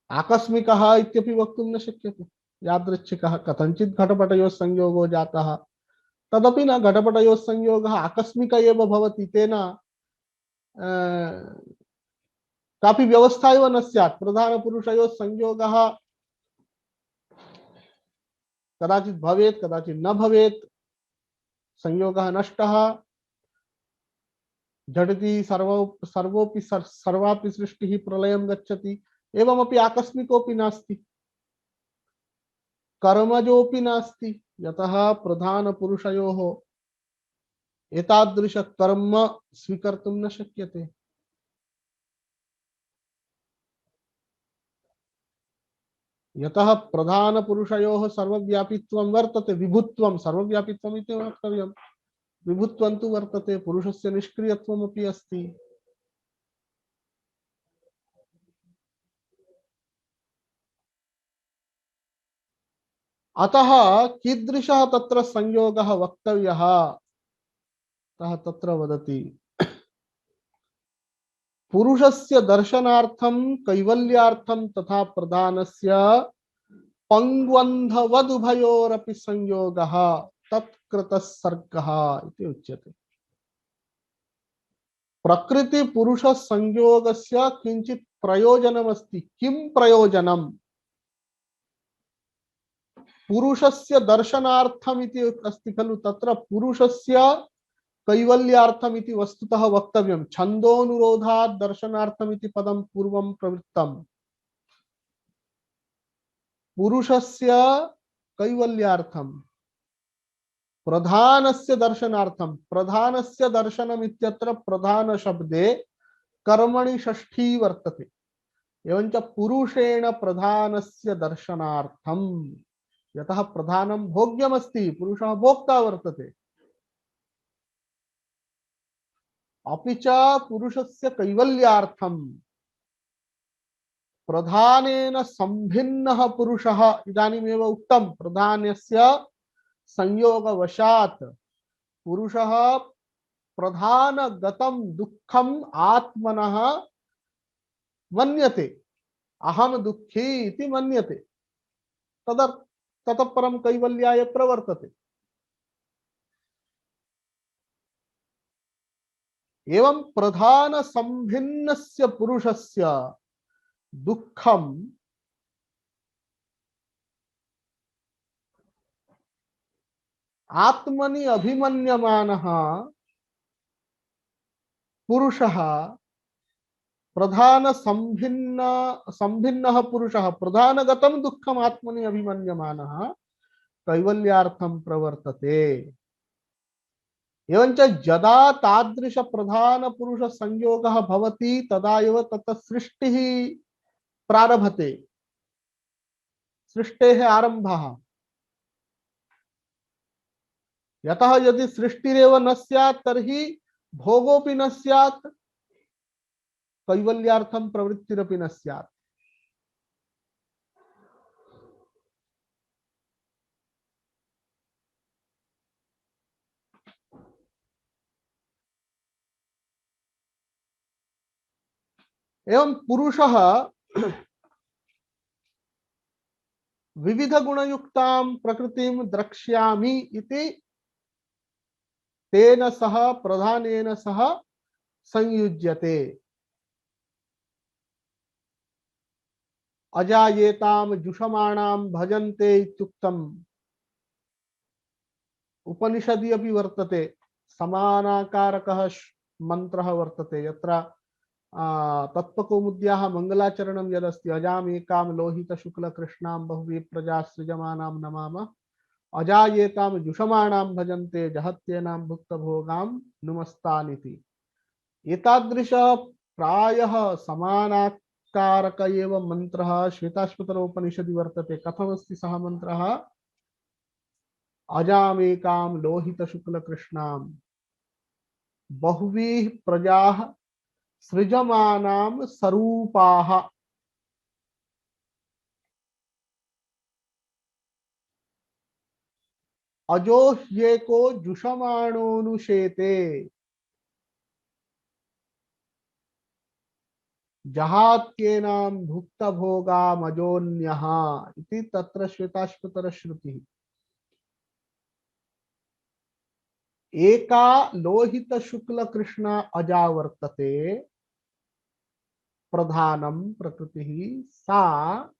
आकस्मिकः इत्यपि वक्तुं न शक्यते। यादृच्छिकः कथञ्चित् घटपटयोः संयोगो जातः, तदपि न घटपटयोः संयोगः आकस्मिक एव भवति, तेन कापि व्यवस्था एव न स्यात्। प्रधानपुरुषयोः संयोगः कदाचित् भवेत्, कदाचित् न भवेत्, संयोगः नष्टः, झटिति सर्वापि सृष्टिः प्रलयं गच्छति। एवमपि आकस्मिकोऽपि नास्ति, कर्मजोऽपि नास्ति। यतः प्रधानपुरुषयोः एतादृश कर्म स्वीकर्तुं न शक्यते। यतः प्रधानपुरुषयोः सर्वव्यापित्वं वर्तते, विभुत्वं, सर्वव्यापित्वम् इति वक्तव्यं, विभुत्वं तु वर्तते, पुरुषस्य निष्क्रियत्वमपि अस्ति। अतः कीदृशः तत्र संयोगः वक्तव्यः, अतः तत्र वदति पुरुषस्य दर्शनार्थं कैवल्यार्थं तथा प्रधानस्य पंग्वन्धवदुभयोरपि संयोगः तत्कृतः सर्गः इति उच्यते। प्रकृति पुरुष संयोगस्य किंचित् प्रयोजनमस्ति। किं प्रयोजनम्? पुरुषस्य दर्शनार्थमिति अस्ति खलु, तत्र पुरुषस्य कैवल्यार्थमिति वस्तुतः वक्तव्यं। छन्दोनुरोधात् दर्शनार्थमिति पदं पूर्वं प्रवृत्तम्। पुरुषस्य कैवल्यार्थम प्रधानस्य दर्शनार्थम, प्रधानस्य दर्शनम इत्यत्र प्रधान शब्दे कर्मणि षष्ठी वर्तते, एवंच पुरुषेण प्रधानस्य दर्शनार्थम, यतः प्रधानं भोग्यमस्ति, पुरुषः भोक्ता वर्तते, अपि च पुरुषस्य कैवल्यार्थम प्रधानेन संभिन्नः पुरुषः, इदानीमेव उक्तं प्रधानस्य संयोगवशात् पुरुषः प्रधानगतं दुःखम आत्मनः मन्यते, अहम दुःखी इति मन्यते, ततः परं कैवल्याय प्रवर्तते। एवं प्रधान संभिन्नस्य पुरुषस्य दुःखम आत्मनि अभिमन्यमानः पुरुषः, प्रधान संभिन्नः पुरुषः प्रधानगतं दुःखम आत्मनि अभिमन्यमानः कैवल्यार्थं प्रवर्तते। एवंच यदा तादृश प्रधान पुरुष संयोगः भवति तदा एव तत् सृष्टिः प्रारभते, सृष्टेः आरम्भः। यतः यदि सृष्टिरेव न स्यात् तर्हि भोगोऽपि न स्यात्, कैवल्यार्थं प्रवृत्तिरपि न स्यात्। एवं पुरुषः विविध गुणयुक्तां प्रकृतिं द्रक्ष्यामि इति तेन सह प्रधानेन सह संयुज्यते। अजायेताम जुषमाणां भजन्ते इत्युक्तम् उपनिषदि अपि वर्तते, समानाकारकः मंत्रः वर्तते, यत्र तत्त्वकौमुद्याः मंगलाचरणं यदस्ति, अजामेकां लोहित शुक्ल कृष्णां बहुवीः प्रजा सृजमानां नमामः, अजायेतां जुषमाणां भजन्ते जहत्येनां भुक्तभोगां नुमस्तानिति। एतादृश प्रायः समानाकारक एव मंत्रः श्वेताश्वतरोपनिषदि वर्तते। कथमस्ति सः मंत्रः? अजामेकां लोहित शुक्ल कृष्णां बहुवीः प्रजाः सृजमानां स्वरूपाः। अजो ह्येको जुषमाणोऽनुशेते जहात्येनां भुक्तभोगामजोऽन्यः इति तत्र श्वेताश्वतरश्रुतिः। एका लोहित शुक्ल कृष्ण अजा वर्तते प्रधानम प्रकृतिः, सा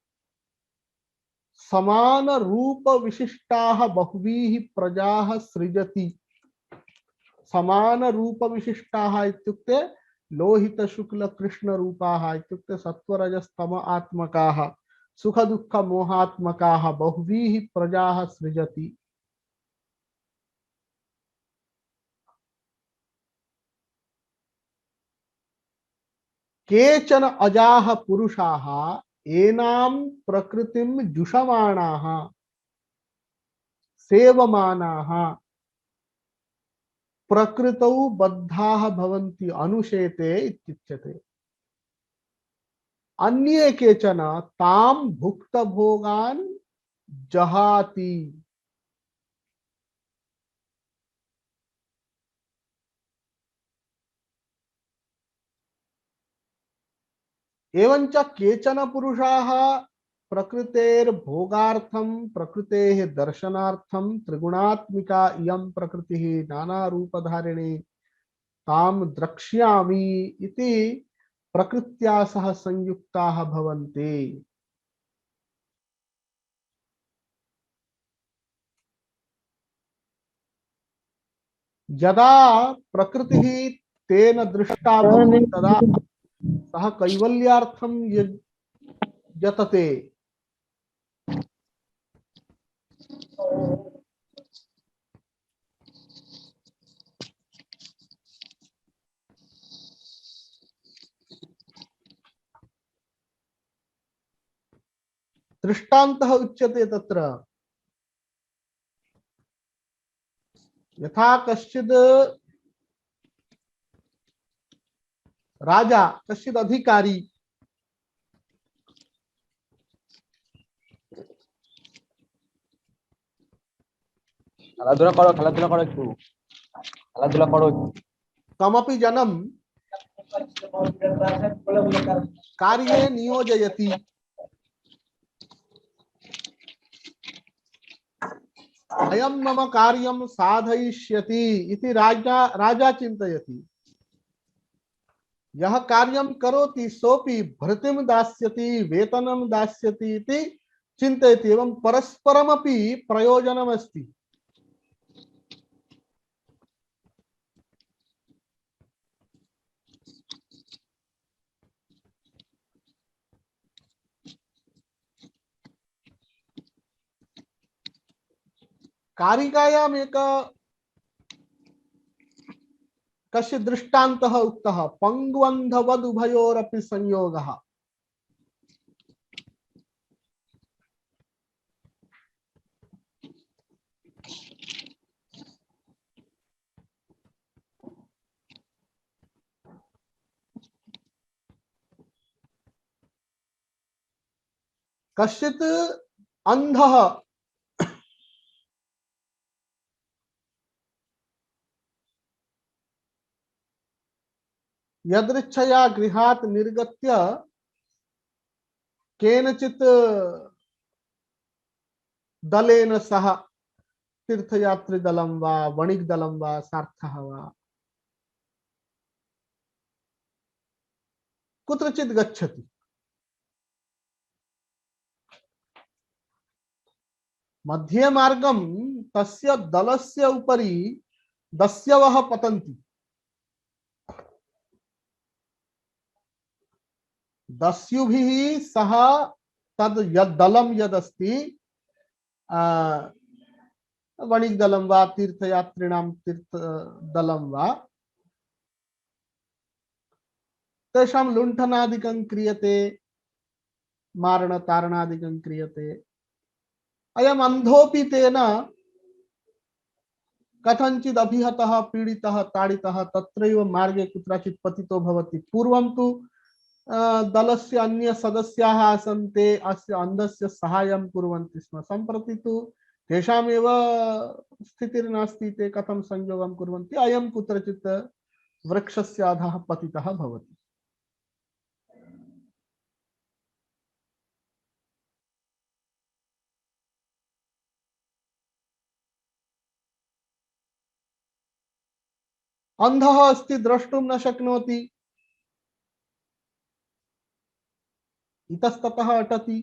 समान रूप विशिष्टाः बहुवीः प्रजाः सृजति। समान रूप विशिष्टाः इत्युक्ते लोहित शुक्ल कृष्ण रूपाः इत्युक्ते सत्वरजस्तम आत्मकाः सुख दुःख मोहात्मकाः बहुवीः प्रजाः सृजति। केचन अजाः पुरुषाः एनां प्रकृतिं जुषमाणाः सेवमानाः प्रकृतौ बद्धाः भवन्ति अनुशेते इत्युच्यते। अन्ये केचन तां भुक्तभोगान् जहाति। एवंच केचन पुरुषाः प्रकृतेर्भोगार्थं प्रकृतेः दर्शनार्थं त्रिगुणात्मिका इयं प्रकृतिः नानारूपधारिणी तां द्रक्ष्यामि इति प्रकृत्या सह संयुक्ताः भवन्ति। यदा प्रकृतिः तेन दृष्टा भवति तदा सः कैवल्यार्थं यतते। दृष्टान्तः उच्यते तत्र यथा कश्चिद् राजा कश्चिद् अधिकारी খেলাধুলা করো খেলাধুলা করো একটু খেলাধুলা করো कमपि जनं कार्ये नियोजयति अयं मम कार्यं साधयिष्यति इति राजा चिन्तयति यह कार्यं करोति सोपि भृतिं दास्यति वेतनं दास्यति इति चिन्तयति एवं परस्परमपि प्रयोजनमस्ति। कारिकायाम् एक कश्चित् दृष्टान्तः उक्तः पंग्वन्धवद् उभयोरपि संयोगः। कश्चित् अंधः यदृच्छया गृहात् निर्गत्य केनचित् दलेन सह तीर्थयात्रीदलं वा वणिक्दलं वा सार्थः वा कुत्रचित् गच्छति। मध्ये मार्गं तस्य दलस्य उपरि दस्यवः पतन्ति। दस्युभिः सह तद् यद्दलं यदस्ति वणिक्दलं वा तीर्थयात्रिणां तीर्थदलं वा तेषां लुण्ठनादिकं क्रियते, मारणतारणादिकं क्रियते। अयम् अन्धोऽपि तेन कथञ्चित् अभिहतः पीडितः ताडितः तत्रैव मार्गे कुत्रचित् पतितो भवति। पूर्वं तु दलस्य अन्य सदस्याः आसन्, ते अस्य अन्धस्य सहायं कुर्वन्ति स्म। सम्प्रति तु तेषामेव स्थितिर्नास्ति, ते कथं संयोगं कुर्वन्ति। अयं कुत्रचित् वृक्षस्य अधः पतितः भवति। अंधः अस्ति, द्रष्टुं न शक्नोति, इतस्ततः अटति।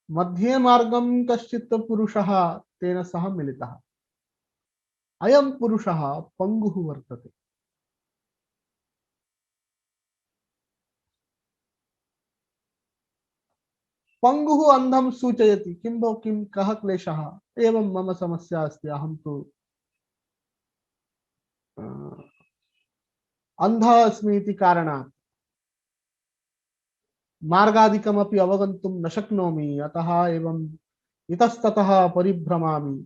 मध्ये मार्गं कश्चित् पुरुषः तेन सह मिलितः। अयं पुरुषः पङ्गुः वर्तते। पङ्गुः अन्धं सूचयति, किं भो किं कः क्लेशः? एवं मम समस्या अस्ति, अहं तु अंधः अस्मि इति कारणात् मार्गादिकमपि अवगन्तुं न शक्नोमि, अतः एवं इतस्ततः परिभ्रमामि।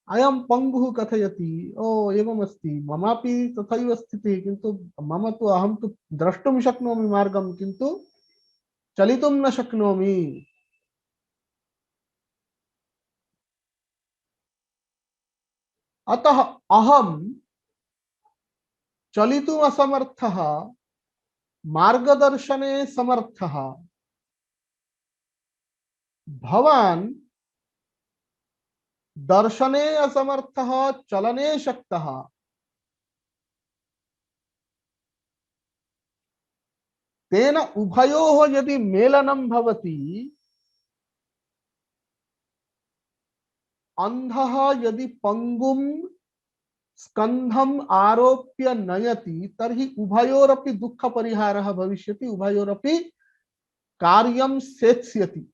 अयं पङ्गुः कथयति, ओ एवमस्ति, ममापि तथैव स्थितिः, किन्तु मम तु अहं तु द्रष्टुं शक्नोमि मार्गं, किन्तु चलितुं न शक्नोमि। अतः अहं चलितुम् असमर्थः, मार्गदर्शने समर्थः। भवान् दर्शने असमर्थः, चलने शक्तः। तेन उभयोः यदि मेलनं भवति, अंधः यदि पंगुं स्कंधम् आरोप्य नयति तर्हि उभयोरपि दुःख परिहारः भविष्यति, उभयोरपि कार्यम सेत्स्यति।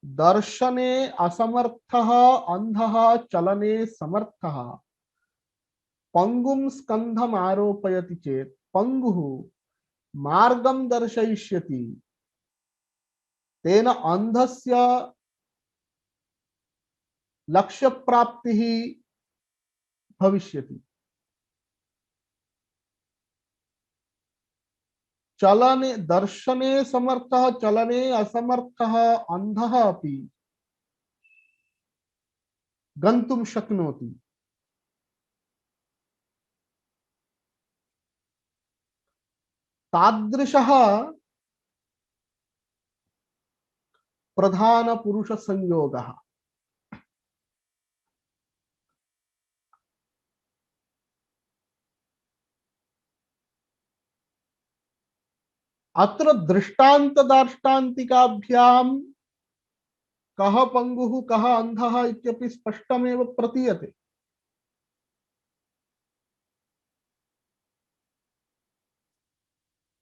दर्शने असमर्थः अंधः चलने समर्थः पंगुम स्कंधम आरोपयति चेत पंगुः मार्गम दर्शयिष्यति तेन अंधस्य लक्ष्य प्राप्ति भविष्यति। चलने दर्शने समर्थः चलने असमर्थः अंधः अपि गन्तुं शक्नोति। तादृशः प्रधान पुरुष संयोगः। अत्र दृष्टांत दार्ष्टान्तिकाभ्यां कः पंगुः कः अंधः इत्यपि स्पष्टमेव प्रतीयते।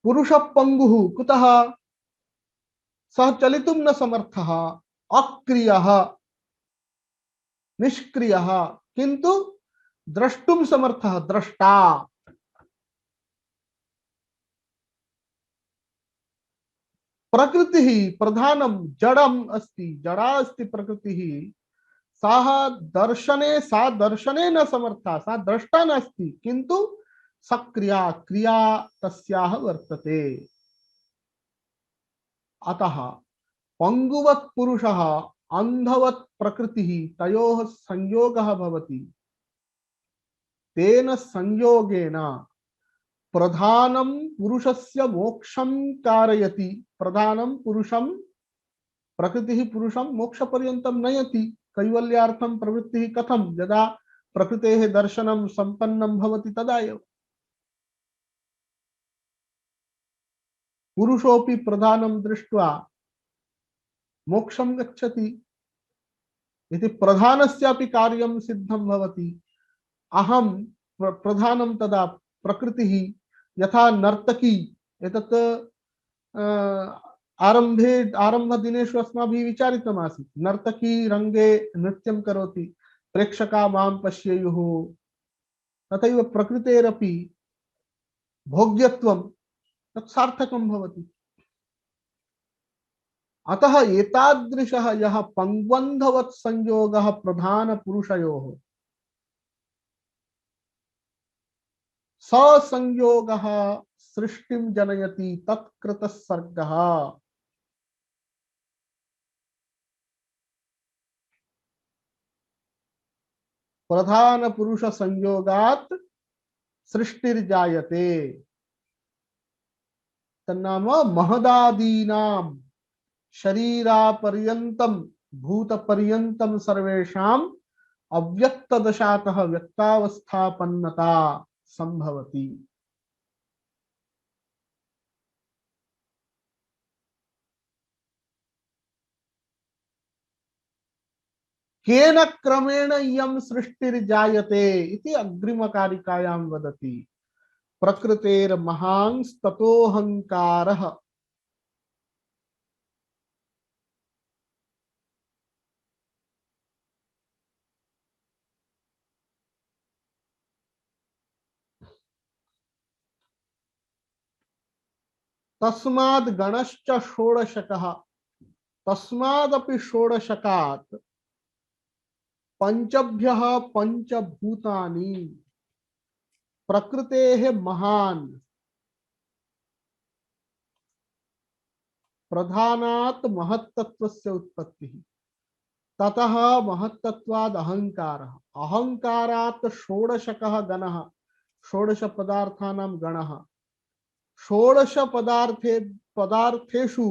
पुरुषः पंगुः कुतः? सः चलितुं न समर्थः, अक्रियः, निष्क्रियः, किन्तु द्रष्टुं समर्थः, द्रष्टा। प्रकृतिः प्रधानं जडम् अस्ति, जडा अस्ति प्रकृतिः। सा दर्शने न समर्था, सा द्रष्टा नास्ति, किन्तु सक्रिया, क्रिया तस्याः वर्तते। अतः पंगुवत् पुरुषः अंधवत् प्रकृतिः तयोः संयोगः भवति। तेन संयोगेन प्रधानं पुरुषस्य मोक्षं कारयति। प्रधानं पुरुषं प्रकृतिः पुरुषं मोक्षपर्यन्तं नयति। कैवल्यार्थं प्रवृत्तिः कथं? यदा प्रकृतेः दर्शनं सम्पन्नं भवति तदा एव। पुरुषोऽपि प्रधानं दृष्ट्वा मोक्षं गच्छति। इति प्रधानस्यापि कार्यं सिद्धं भवति। अहं प्रधानं तदा प्रकृतिः। यथा नर्तकी, एतत् आरम्भदिनेषु अस्माभिः विचारितमासीत्। नर्तकी रङ्गे नृत्यं करोति, प्रेक्षका मां पश्येयुः। तथैव प्रकृतेरपि भोग्यत्वं तत् सार्थकं भवति। अतः एतादृशः यः पंगवन्धवत् संयोगः प्रधान पुरुषयोः, ससंयोगः सृष्टिं जनयति तत्कृतः सर्गः। प्रधान पुरुष संयोगात् सृष्टिर्जायते। तन्नाम महदादीनां शरीरापर्यन्तं भूतपर्यन्तं सर्वेषाम् अव्यक्तदशातः व्यक्तावस्थापन्नता संभवति। केन क्रमेण इयं सृष्टिर्जायते इति अग्रिमकारिकायां वदति। प्रकृतेर्महांस्ततोऽहङ्कारः। तस्माद् गणश्च षोडशकः। तस्मादपि षोडशकात् पंचभ्यः पंचभूतानि प्रकृतेः महान् प्रधानात् महत्तत्वस्य उत्पत्तिः। ततः महत्तत्वाद् अहंकारः। अहंकारात् षोडशकः गणः, षोडश पदार्थानां गणः। षोडश पदार्थेषु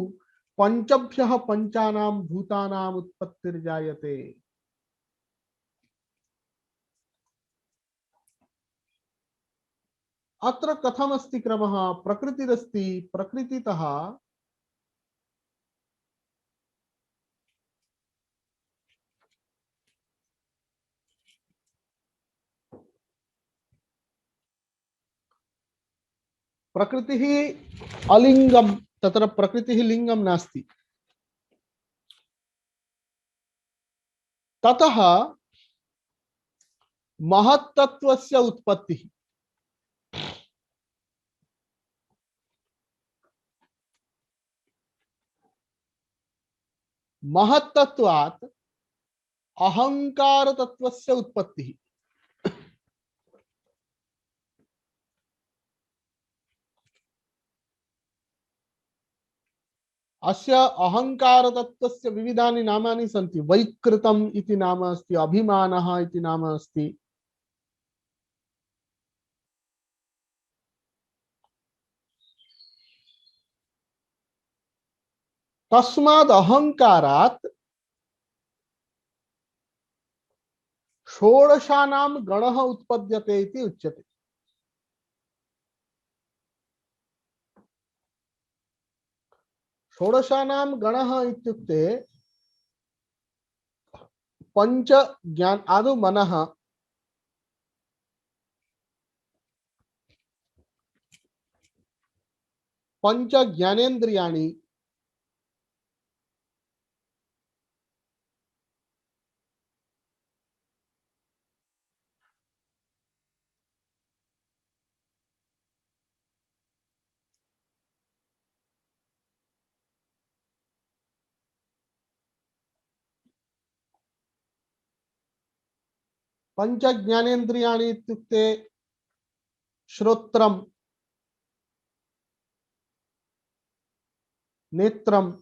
पंचभ्यः पंचानां भूतानां उत्पत्तिर्जायते। अत्र कथमस्ति क्रमः? प्रकृतिरस्ति, प्रकृतितः प्रकृतिः अलिंगम, तत्र प्रकृतिः लिंगम नास्ति। ततः महत्तत्वस्य उत्पत्तिः। महत्तत्वात् अहंकार तत्वस्य उत्पत्तिः। अस्य अहंकार तत्वस्य विविधानि नामानि सन्ति। वैकृतम् इति नाम अस्ति, अभिमानः इति नाम अस्ति। तस्माद् अहंकारात् षोडशानां गणः उत्पद्यते इति उच्यते। षोडशानां गणः इत्युक्ते पंच ज्ञान आदौ मनः, पंच ज्ञानेन्द्रियाणि, पंच ज्ञानेन्द्रियाणि इत्युक्ते श्रोत्रम्, नेत्रम्,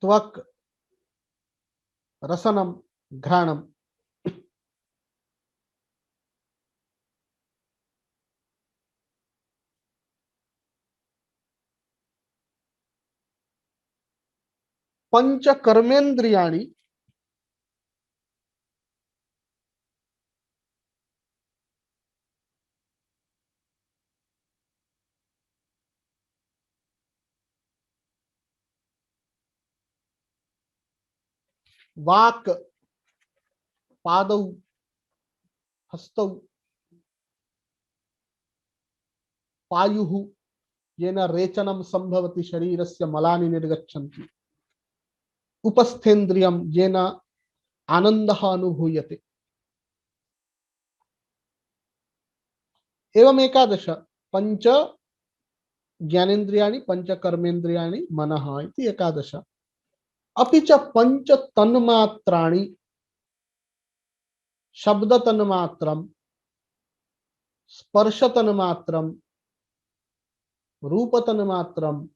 त्वक्, रसनम्, घ्राणम्। पंच कर्मेन्द्रियाणि वाक्, पादौ, हस्तौ, पायुः, येन रेचनं संभवति, शरीरस्य मलानि निर्गच्छन्ति। उपस्थेन्द्रियं, येन आनन्दः अनुभूयते। एवं एकादश पंच ज्ञानेन्द्रियाणि, पंच कर्मेन्द्रियाणि, मनः इति एकादश। अपि च पंच तन्मात्राणि, शब्द तन्मात्रम्, स्पर्श तन्मात्रम्, रूप तन्मात्रम्,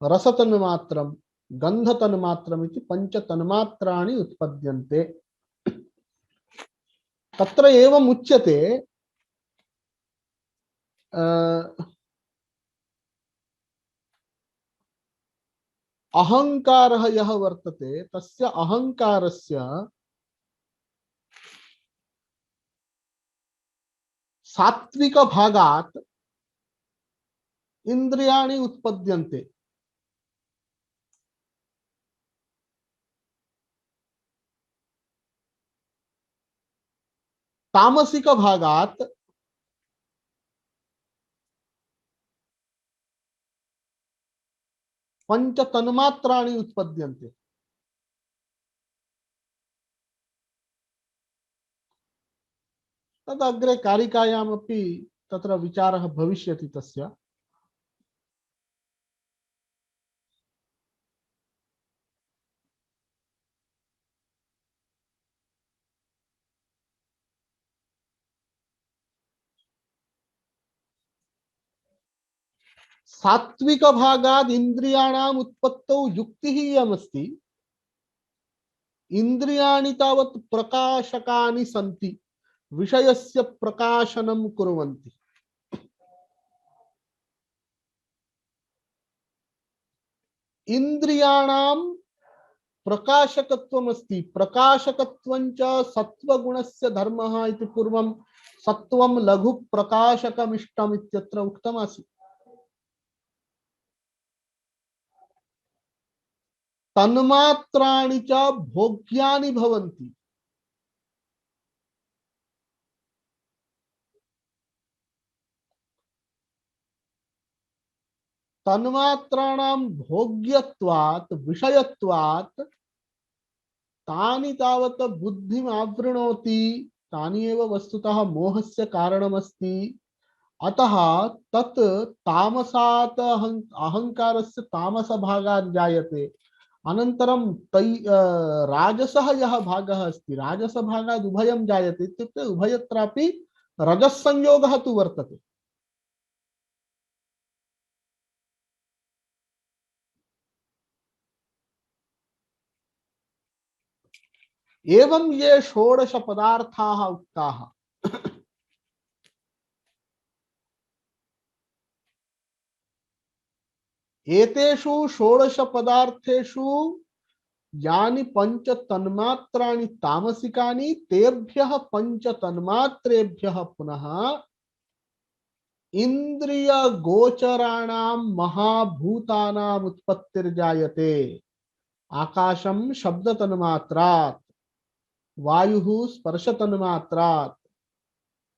रस तन्मात्रम्, गंध तन्मात्रम् इति पंच तन्मात्राणि उत्पद्यन्ते। तत्र एवम् उच्यते अहंकारः यः वर्तते तस्य अहंकारस्य सात्विक भागात् इंद्रियाणि उत्पद्यन्ते। तामसिक भागात् पंच तन्मात्राणि उत्पद्यन्ते। तद् अग्रे कारिकायामपि तत्र विचारः भविष्यति तस्य। सात्विक भागात् इंद्रियाणाम् उत्पत्तौ युक्तिः इयमस्ति। इंद्रियाणि तावत् प्रकाशकानि सन्ति, विषयस्य प्रकाशनं कुर्वन्ति। इंद्रियाणां प्रकाशकत्वमस्ति। प्रकाशकत्वञ्च सत्त्वगुणस्य धर्मः इति पूर्वं सत्त्वं लघु प्रकाशकमिष्टम् इत्यत्र उक्तमासीत्। तन्मात्राणि च भोग्यानि भवन्ति। तन्मात्राणां भोग्यत्वात् विषयत्वात् तानि तावत् बुद्धिम् आवृणोति, तानि एव वस्तुतः मोहस्य कारणमस्ति। अतः तत् तामसात् अहंकारस्य तामसभागात् जायते। अनन्तरं राजसः यः भागः अस्ति, राजसभागात् उभयं जायते, इत्युक्ते उभयत्रापि रजस्संयोगः तु वर्तते। एवं ये षोडश पदार्थाः उक्ताः, एतेषु षोडश पदार्थेषु यानि पंच तन्मात्राणि तामसिकानि, तेभ्यः पंच तन्मात्रेभ्यः पुनः इंद्रिय गोचराणां महाभूतानां उत्पत्तिर्जायते। आकाशं शब्द तन्मात्रात्, वायुः स्पर्श तन्मात्रात्,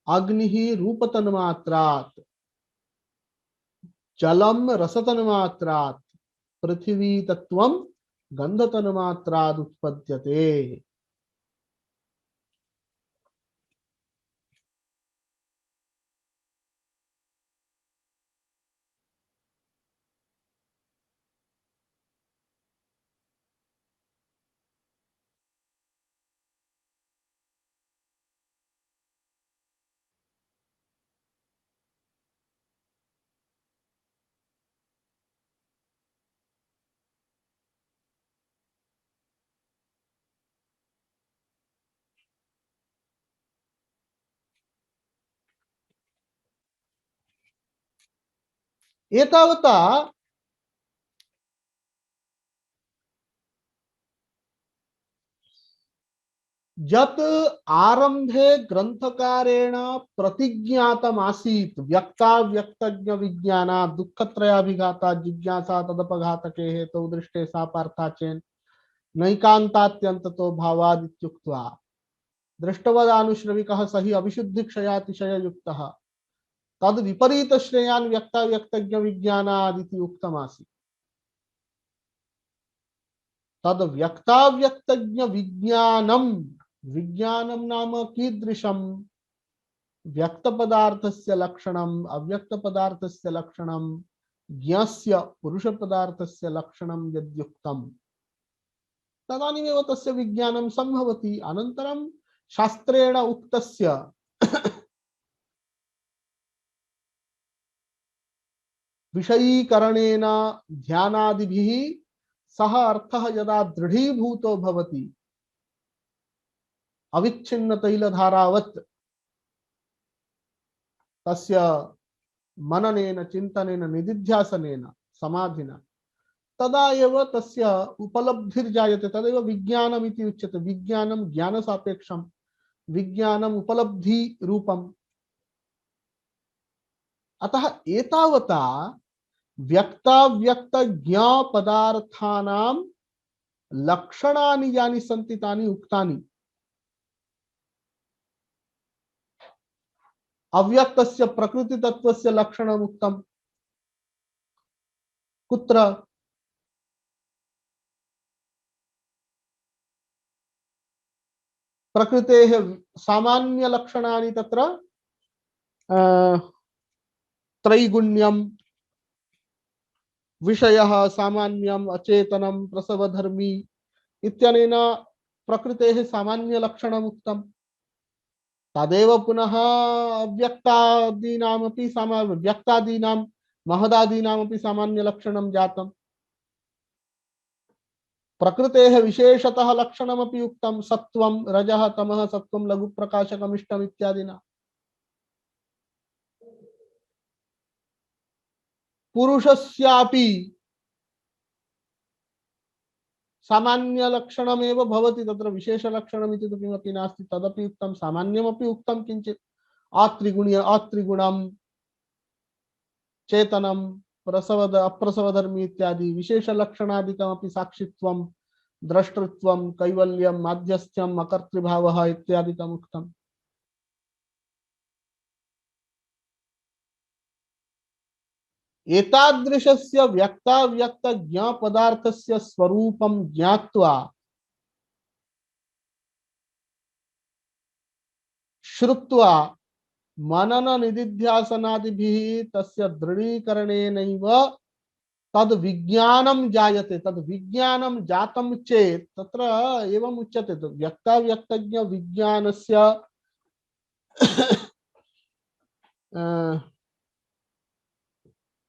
अग्निः रूप तन्मात्रात्, जलम रस तन्मात्रात्, पृथ्वी तत्वं गंध तन्मात्रात् उत्पद्यते। एतावता यत् आरंभे ग्रंथकारेण प्रतिज्ञातमासीत् व्यक्ताव्यक्तज्ञ विज्ञाना दुःखत्रयाभिघाता जिज्ञासा तदपघातके हेतौ दृष्टे सा पार्थाचेन नैकान्तात्यन्ततो भावादित्युक्त्वा दृष्टवदानुश्रविकः सहि अविशुद्धिक्षयातिशय युक्तः तद विपरीत श्रेयान् व्यक्ताव्यक्तज्ञ विज्ञानादिति उक्तमासीत्। तद व्यक्ताव्यक्तज्ञ विज्ञानम, विज्ञानम नाम कीदृशम, व्यक्त पदार्थस्य लक्षणम अव्यक्त पदार्थस्य लक्षणम ज्ञस्य पुरुष पदार्थस्य लक्षणम यद्युक्तम तदानीमेव तस्य विज्ञानं संभवति। अनन्तरं शास्त्रेण उक्तस्य विषयीकरणेन ध्यानादिभिः सः अर्थः यदा दृढीभूतो भवति अविच्छिन्न तैलधारावत् तस्य मननेन चिन्तनेन निदिध्यासनेन समाधिना तदा एव तस्य उपलब्धिर्जायते। तदेव विज्ञानम् इति उच्यते। विज्ञानं ज्ञानसापेक्षं, विज्ञानम् उपलब्धि रूपम्। अतः एतावता व्यक्ताव्यक्त ज्ञा पदार्थानां लक्षणानि यानि सन्ति तानि उक्तानि। अव्यक्तस्य प्रकृति तत्वस्य लक्षणम् उक्तम्। कुत्र? प्रकृतेः सामान्य लक्षणानि तत्र त्रैगुण्यं, विषयः सामान्यम्, अचेतनं, प्रसवधर्मी इत्यनेन प्रकृतेः सामान्य लक्षणम् उक्तम्। तदेव पुनः अव्यक्तादीनामपि व्यक्तादीनां महदादीनामपि सामान्य लक्षणं जातम्। प्रकृतेः विशेषतः लक्षणमपि उक्तं। सत्वं, रजः, तमः, सत्वं, लघु प्रकाशकम्, इष्टम् इत्यादिना। पुरुषस्यापि सामान्य लक्षणमेव भवति, तत्र विशेष लक्षणमिति तु किमपि नास्ति। तदपि उक्तं, सामान्यमपि उक्तं किञ्चित्। अत्रिगुणं, चेतनं, अप्रसवधर्मी इत्यादि विशेष लक्षणादिकमपि साक्षित्वं, द्रष्टृत्वं, कैवल्यं, माध्यस्थ्यम्, अकर्तृभावः इत्यादिकम् उक्तम्। एतादृशस्य व्यक्ताव्यक्त ज्ञ पदार्थस्य स्वरूपं ज्ञात्वा श्रुत्वा मनन निदिध्यासनादिभिः तस्य दृढीकरणेनैव तद विज्ञानं जायते। तद विज्ञानं जातं चेत् तत्र एवम् उच्यते, तो व्यक्ताव्यक्तज्ञ विज्ञानस्य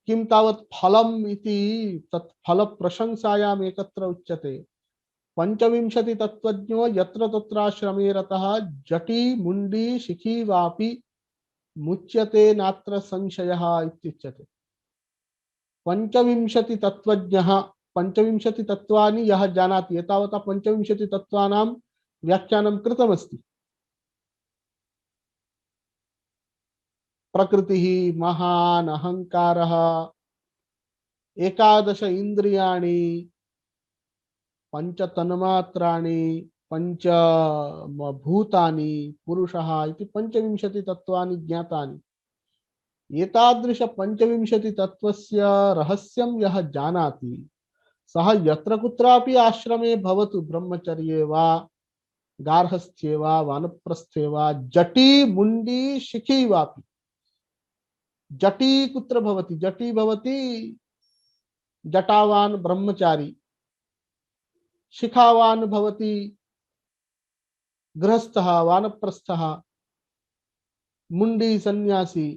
किं तावत् फलम् इति तत् फल प्रशंसायाम् एकत्र उच्यते। पंचविंशति तत्वज्ञो यत्र तत्राश्रमे रतः जटी मुंडी शिखी वापि मुच्यते नात्र संशयः इत्युच्यते। पंचविंशति तत्वज्ञः, पंचविंशति तत्वानि यः जानाति, एतावता पंचविंशति तत्वानां व्याख्यानं कृतमस्ति। प्रकृतिः, महान्, अहंकारः, एकादश इंद्रियाणि, पंच तन्मात्राणि, पंच भूतानि, पुरुषः इति पंचविंशति तत्वानि ज्ञातानि। एतादृश पंचविंशति तत्वस्य रहस्यं यः जानाति सः यत्र कुत्रापि आश्रमे भवतु, ब्रह्मचर्ये वा गार्हस्थ्ये वा वानप्रस्थ्ये वा, जटी मुंडी शिखी वापि। जटी कुत्र भवति? जटी भवति जटावान ब्रह्मचारी, शिखावान भवति गृहस्थः वानप्रस्थः, मुंडी सन्यासी।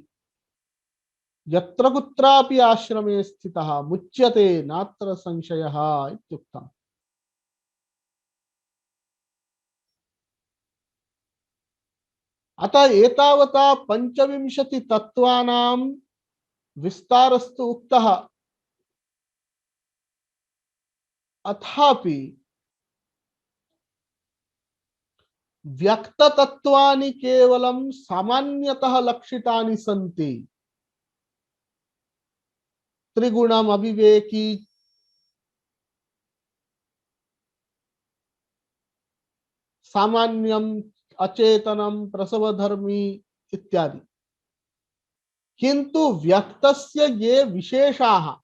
यत्र कुत्रापि आश्रमे स्थितः मुच्यते नात्र संशयः इत्युक्तम्। अतः एतावता पंचविंशति तत्वानां विस्तारस्तु उक्तः, अथापि व्यक्त तत्वानि केवलं सामान्यतः लक्षितानि सन्ति। त्रिगुणम अविवेकी, सामान्यम, अचेतनम, प्रसवधर्मी इत्यादि। किंतु व्यक्तस्य ये विशेषाः,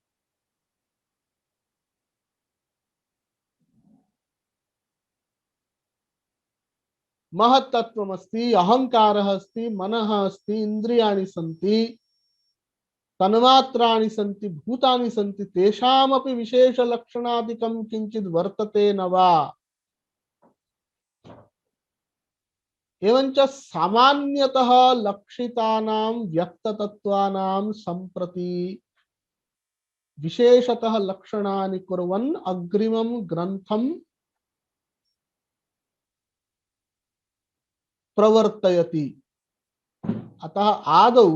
महत्तत्वमस्ति, अहंकारः अस्ति, मनः अस्ति, इंद्रियाणि सन्ति, तन्मात्राणि सन्ति, भूतानि सन्ति, तेषामपि विशेष लक्षणादिकं किंचित् वर्तते न वा? एवंच सामान्यतः लक्षितानां व्यक्ततत्त्वानां सम्प्रति विशेषतः लक्षणानि कुर्वन् अग्रिमं ग्रंथं प्रवर्तयति। अतः आदौ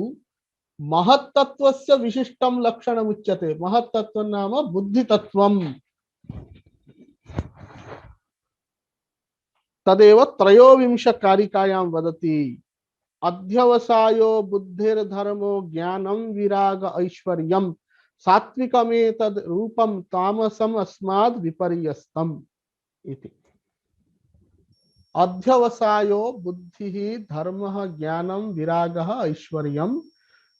महत्तत्वस्य विशिष्टं लक्षणम् उच्यते। महत्तत्वं नाम बुद्धितत्वम्। तदेव त्रयोविंश कारिकायां वदति। अध्यवसायो बुद्धिर्धर्मो ज्ञानं विराग ऐश्वर्यं सात्विकमेतद् रूपं तामसम् अस्माद् विपर्यस्तम् इति। अध्यवसायो बुद्धिः धर्मः ज्ञानं विरागः ऐश्वर्यं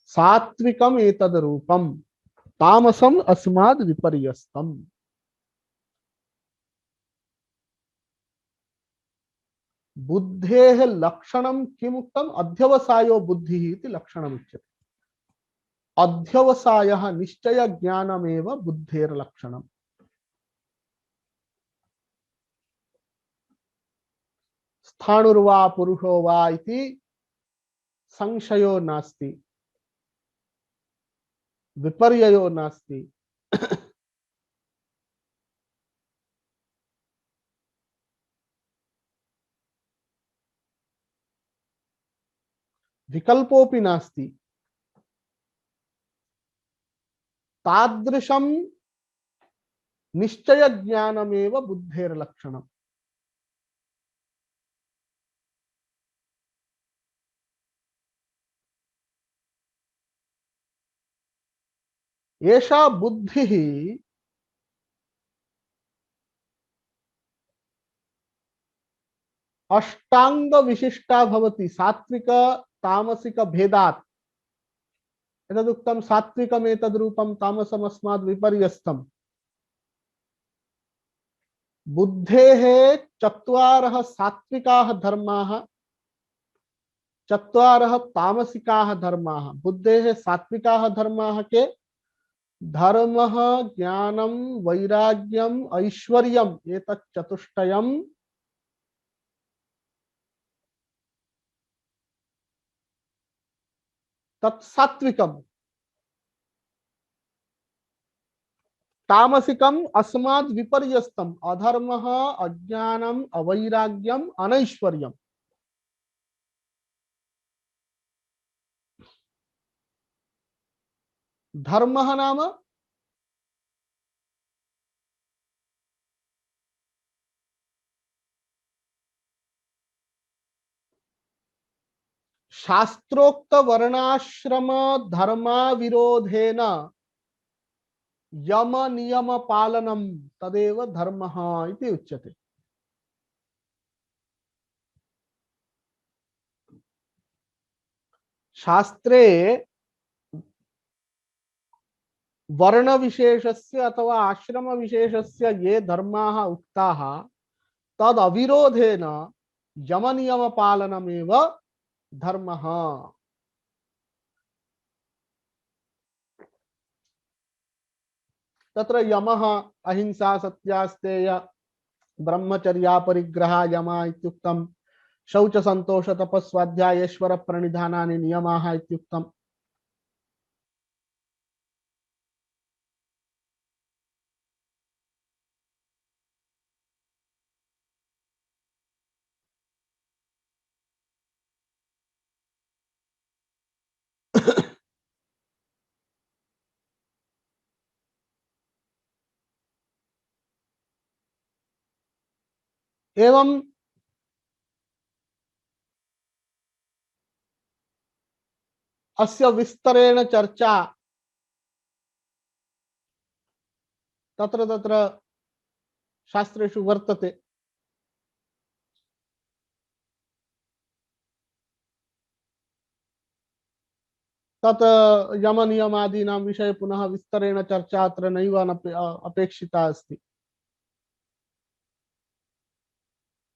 सात्विकम् एतद् रूपं तामसम् अस्माद् विपर्यस्तम्। बुद्धेः लक्षणं किमुक्तम्? अध्यवसायो बुद्धिः इति लक्षणम् उच्यते। अध्यवसायः निश्चय ज्ञानमेव बुद्धेर्लक्षणम्। स्थाणुर्वा पुरुषो वा इति संशयो नास्ति, विपर्ययो नास्ति। विकल्पोऽपि नास्ति। तादृशं निश्चय ज्ञानमेव बुद्धेर्लक्षणम्। एषा बुद्धिः अष्टांग विशिष्टा भवति, सात्विक तामसिक भेदात्। एतदुक्तं सात्विकमेतद्रूपं तामसमस्माद् विपर्यस्तम्। बुद्धेः चत्वारः सात्विकाः धर्माः, चत्वारः तामसिकाः धर्माः। बुद्धेः सात्विकाः धर्माः के धर्मः ज्ञानं वैराग्यम् ऐश्वर्यम् एतत् चतुष्टयम् तत् सात्विकम्। तामसिकम् अस्माद् विपर्यस्तम् अधर्मः अज्ञानम् अवैराग्यम् अनैश्वर्यम्। धर्मः नाम शास्त्रोक्त वर्णाश्रम धर्मा विरोधेन यम नियम पालनम तदेव धर्मः इति उच्यते। शास्त्रे वर्ण विशेषस्य अथवा आश्रम विशेषस्य ये धर्माः उक्ताः तद अविरोधेन यम नियम पालनमेव धर्मः। तत्र यमः अहिंसा सत्यास्तेय ब्रह्मचर्या परिग्रह यमा इत्युक्तम्, शौच संतोष तपस्वाध्यायेश्वर प्रणिधानानि नियमाः इत्युक्तम्। एवं अस्य विस्तरेण चर्चा तत्र तत्र शास्त्रेषु वर्तते। तत् यम नियमादीनां विषये पुनः विस्तरेण चर्चा अत्र नैव अपेक्षिता अस्ति,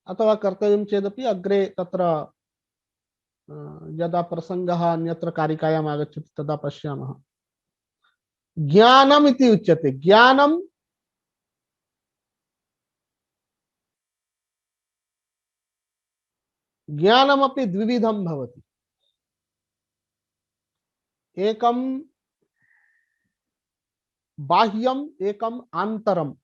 अथवा कर्तव्यं चेदपि अग्रे तत्र यदा प्रसंगः अन्यत्र कारिकायाम् आगच्छति तदा पश्यामः। ज्ञानम् इति उच्यते। ज्ञानम् ज्ञानमपि द्विविधं भवति। एकं बाह्यम् एकम् आन्तरम्।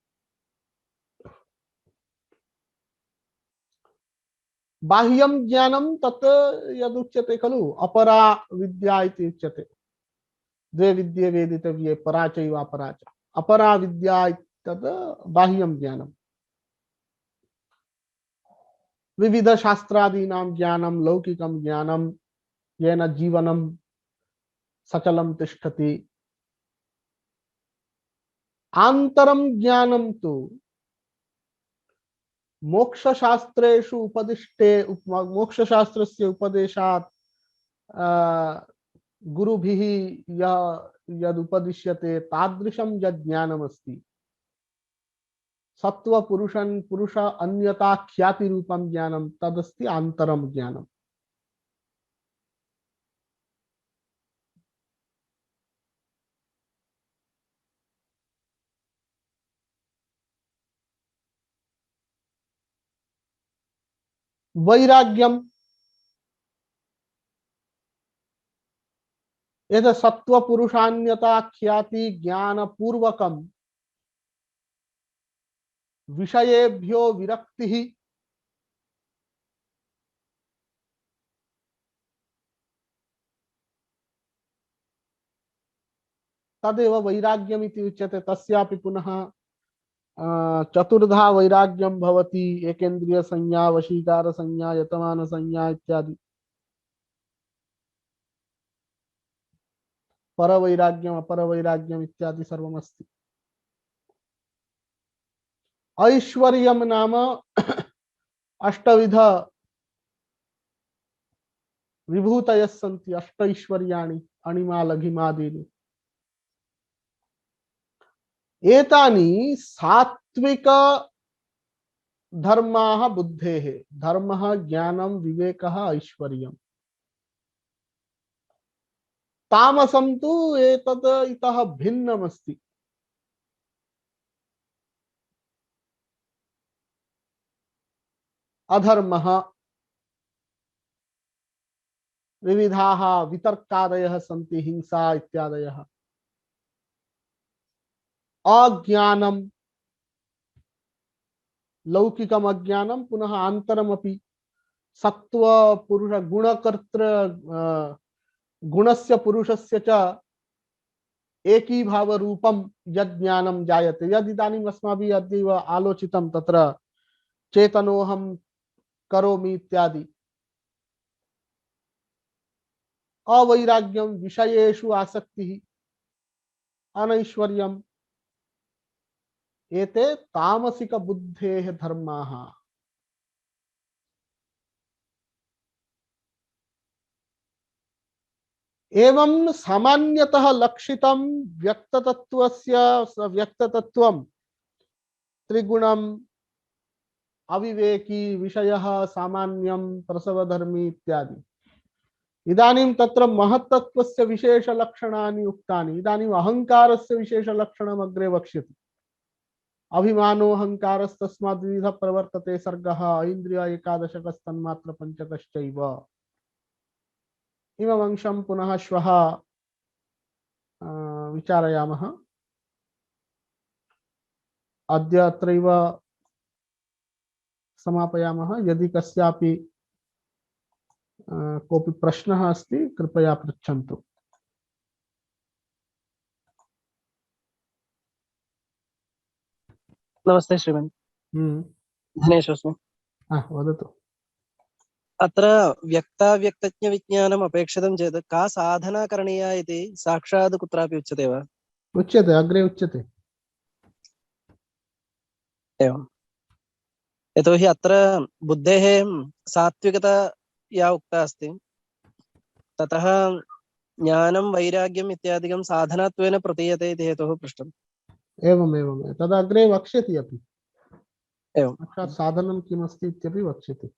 बाह्यं ज्ञानं तत् यदुच्यते खलु अपरा विद्या इति उच्यते। द्वे विद्ये वेदितव्ये परा चैव अपरा च। अपरा विद्या तत् बाह्यं ज्ञानम्। विविध शास्त्रादीनां ज्ञानं लौकिकं ज्ञानं येन जीवनं सचलं तिष्ठति। आन्तरं ज्ञानं तु मोक्षशास्त्रेषु उपदिष्टे मोक्षशास्त्रस्य उपदेशात् गुरुभिः यदुपदिश्यते तादृशं यद् ज्ञानमस्ति सत्त्वपुरुषं पुरुष अन्यता ख्याति रूपं ज्ञानं तदस्ति आन्तरं ज्ञानम्। वैराग्यम यद सत्व पुरुषान्यता ख्याति ज्ञान पूर्वकम विषयेभ्यो विरक्ति तदेव वैराग्यम इति उच्यते। तस्यापि पुनः चतुर्धा वैराग्यम भवति। एकेन्द्रिय संज्ञा, वशीकार संज्ञा, यतमान संज्ञा इत्यादि। पर वैराग्यम अपर वैराग्यम इत्यादि सर्वमस्ति। ऐश्वर्यम नाम अष्टविध विभूतयः सन्ति, अष्टैश्वर्याणि। अणिमा लघिमादीनि एतानि सात्विक धर्माः बुद्धेः धर्मः ज्ञानं विवेकः ऐश्वर्यम् तामसं तु एतद् इतः भिन्नमस्ति अधर्मः विविधाः वितर्कादयः सन्ति हिंसा इत्यादयः अज्ञानं लौकिकम् अज्ञानं पुनः आन्तरमपि सत्त्व पुरुष गुणकर्तृ गुणस्य पुरुषस्य च एकीभाव रूपं यद् ज्ञानं जायते यद् इदानीम् अस्माभिः अद्यैव आलोचितं तत्र चेतनोऽहं करोमि इत्यादि अवैराग्यं विषयेषु आसक्तिः अनैश्वर्यम् एते तामसिक बुद्धेः धर्माः एवं सामान्यतः लक्षितं व्यक्ततत्त्वं त्रिगुणम् अविवेकी विषयः सामान्यं प्रसवधर्मी इत्यादि इदानीं तत्र महत्तत्त्वस्य विशेषलक्षणानि उक्तानि इदानीम् अहङ्कारस्य विशेषलक्षणम् अग्रे वक्ष्यति अभिमानोऽहङ्कारस्तस्माद् विविधः प्रवर्तते सर्गः ऐन्द्रिय एकादशकस्तन्मात्र पञ्चकश्चैव इमम् अंशं पुनः श्वः विचारयामः अद्य अत्रैव समापयामः यदि कस्यापि कोऽपि प्रश्नः अस्ति कृपया पृच्छन्तु नमस्ते श्रीमन् धनेशोऽस्मि वदतु अत्र व्यक्ताव्यक्तज्ञविज्ञानम् अपेक्षितं चेत् का साधना करणीया इति साक्षात् कुत्रापि उच्यते वा? उच्यते अग्रे उच्यते एवं यतोहि अत्र बुद्धेः सात्विकता या उक्ता अस्ति ततः ज्ञानं वैराग्यम् इत्यादिकं साधनात्वेन प्रतीयते इति हेतोः पृष्टम्। एवमेवं तदग्रे वक्ष्यति अपि एवं साक्षात् साधनं किमस्ति इत्यपि वक्ष्यति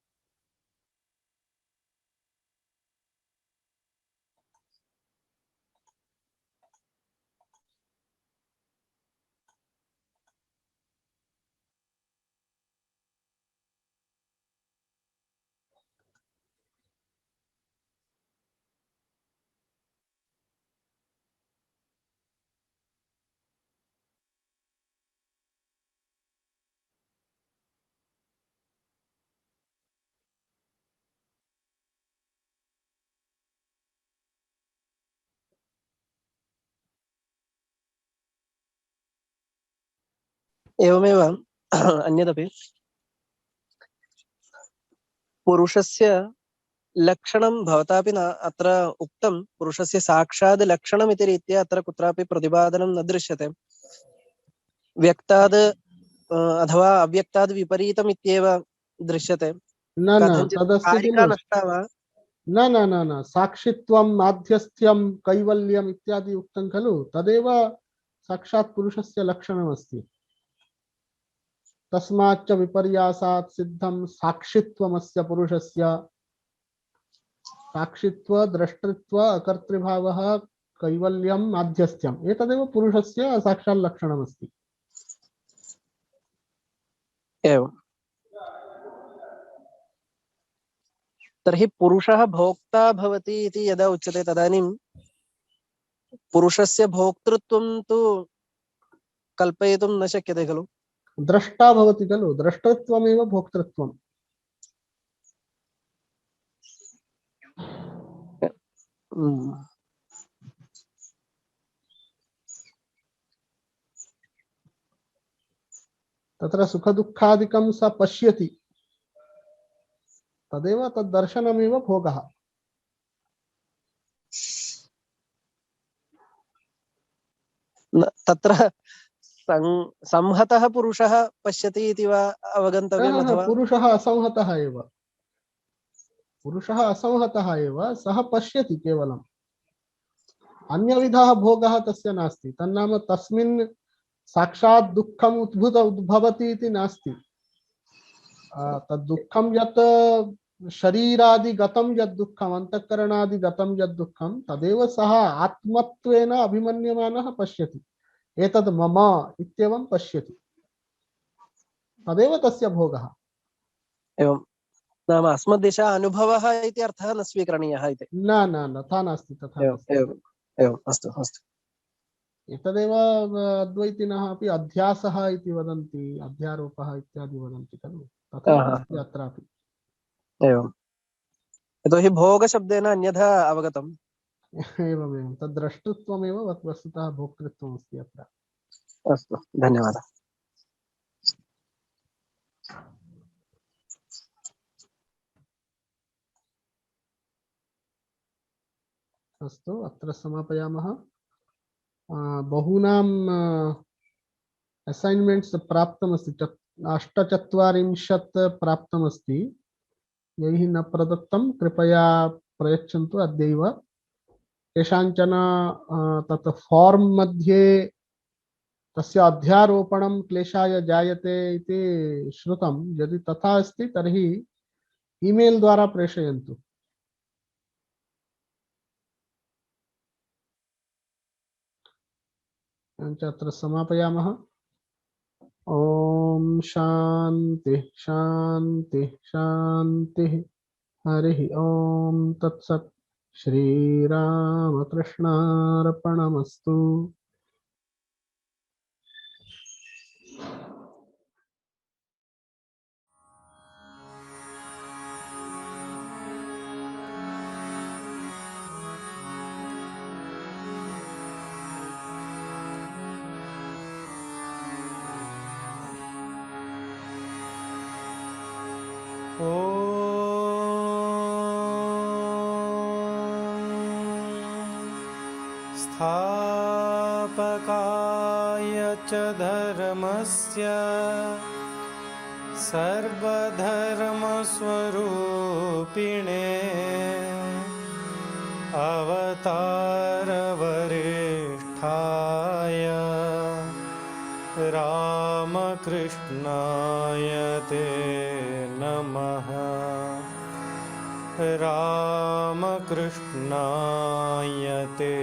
एवमेव अन्यदपि पुरुषस्य लक्षणं भवतापि न अत्र उक्तं पुरुषस्य साक्षात् लक्षणम् इति रीत्या अत्र कुत्रापि प्रतिपादनं न दृश्यते। व्यक्ताद् अथवा अव्यक्ताद् विपरीतम् इत्येव दृश्यते। न न कथञ्चित् तदस्ति कारिका खलु नष्टा वा? न न न न साक्षित्वं माध्यस्थ्यं कैवल्यम् इत्यादि उक्तं खलु तदेव साक्षात् पुरुषस्य लक्षणमस्ति तस्माच्च विपर्यासात् सिद्धं साक्षित्वमस्य पुरुषस्य साक्षित्व द्रष्टृत्व अकर्तृभावः कैवल्यं माध्यस्थ्यम् एतदेव पुरुषस्य साक्षात् लक्षणमस्ति। एवं तर्हि पुरुषः भोक्ता भवति इति यदा उच्यते तदानीं पुरुषस्य भोक्तृत्वं तु कल्पयितुं न शक्यते खलु? द्रष्टा भवति खलु द्रष्टृत्वमेव भोक्तृत्वम् तत्र सुखदुःखादिकं स पश्यति तदेव तद्दर्शनमेव भोगः। तत्र संहतः पुरुषः पश्यति इति वा अवगन्तव्यम् अथवा पुरुषः असंहतः एव पुरुषः असंहतः एव सः पश्यति केवलम् अन्यविधः भोगः तस्य नास्ति। तन्नाम तस्मिन् साक्षात् दुःखम् उद्भवति इति नास्ति। तद् दुःखं यत् शरीरादिगतं यद् दुःखम्, अन्तःकरणादिगतं यद् दुःखं, तदेव सः आत्मत्वेन अभिमन्यमानः पश्यति। एतद् मम इत्येवं पश्यति, तदेव तस्य भोगः। एवं नाम अस्मद्देशः अनुभवः इति अर्थः न स्वीकरणीयः इति। न न न, तथा नास्ति, तथा एवं नास्ति। एवं एवम् अस्तु अस्तु। एतदेव अद्वैतिनः अपि अध्यासः इति वदन्ति, अध्यारोपः इत्यादि वदन्ति खलु, तथैव अस्ति अत्रापि। एवं यतोहि भोगशब्देन अन्यथा अवगतम्। एवमेवं तद् द्रष्टृत्वमेव वस्तुतः भोक्तृत्वम् अस्ति अत्र। अस्तु, धन्यवादः। अस्तु, अत्र समापयामः। बहूनां असैन्मेण्ट्स् प्राप्तमस्ति, 48 प्राप्तमस्ति। यैः न प्रदत्तं कृपया प्रयच्छन्तु अद्यैव। केषाञ्चन तत् फार्म् मध्ये तस्य अध्यारोपणं क्लेशाय जायते इति श्रुतं। यदि तथा अस्ति तर्हि ईमेल् द्वारा प्रेषयन्तु। अत्र समापयामः। ओम शांति शांति शांति। हरि ओम तत्सत्। श्रीरामकृष्णार्पणमस्तु। स्थापकाय च धर्मस्य सर्वधर्मस्वरूपिणे अवतारवरिष्ठाय रामकृष्णाय ते नमः। रामकृष्णाय ते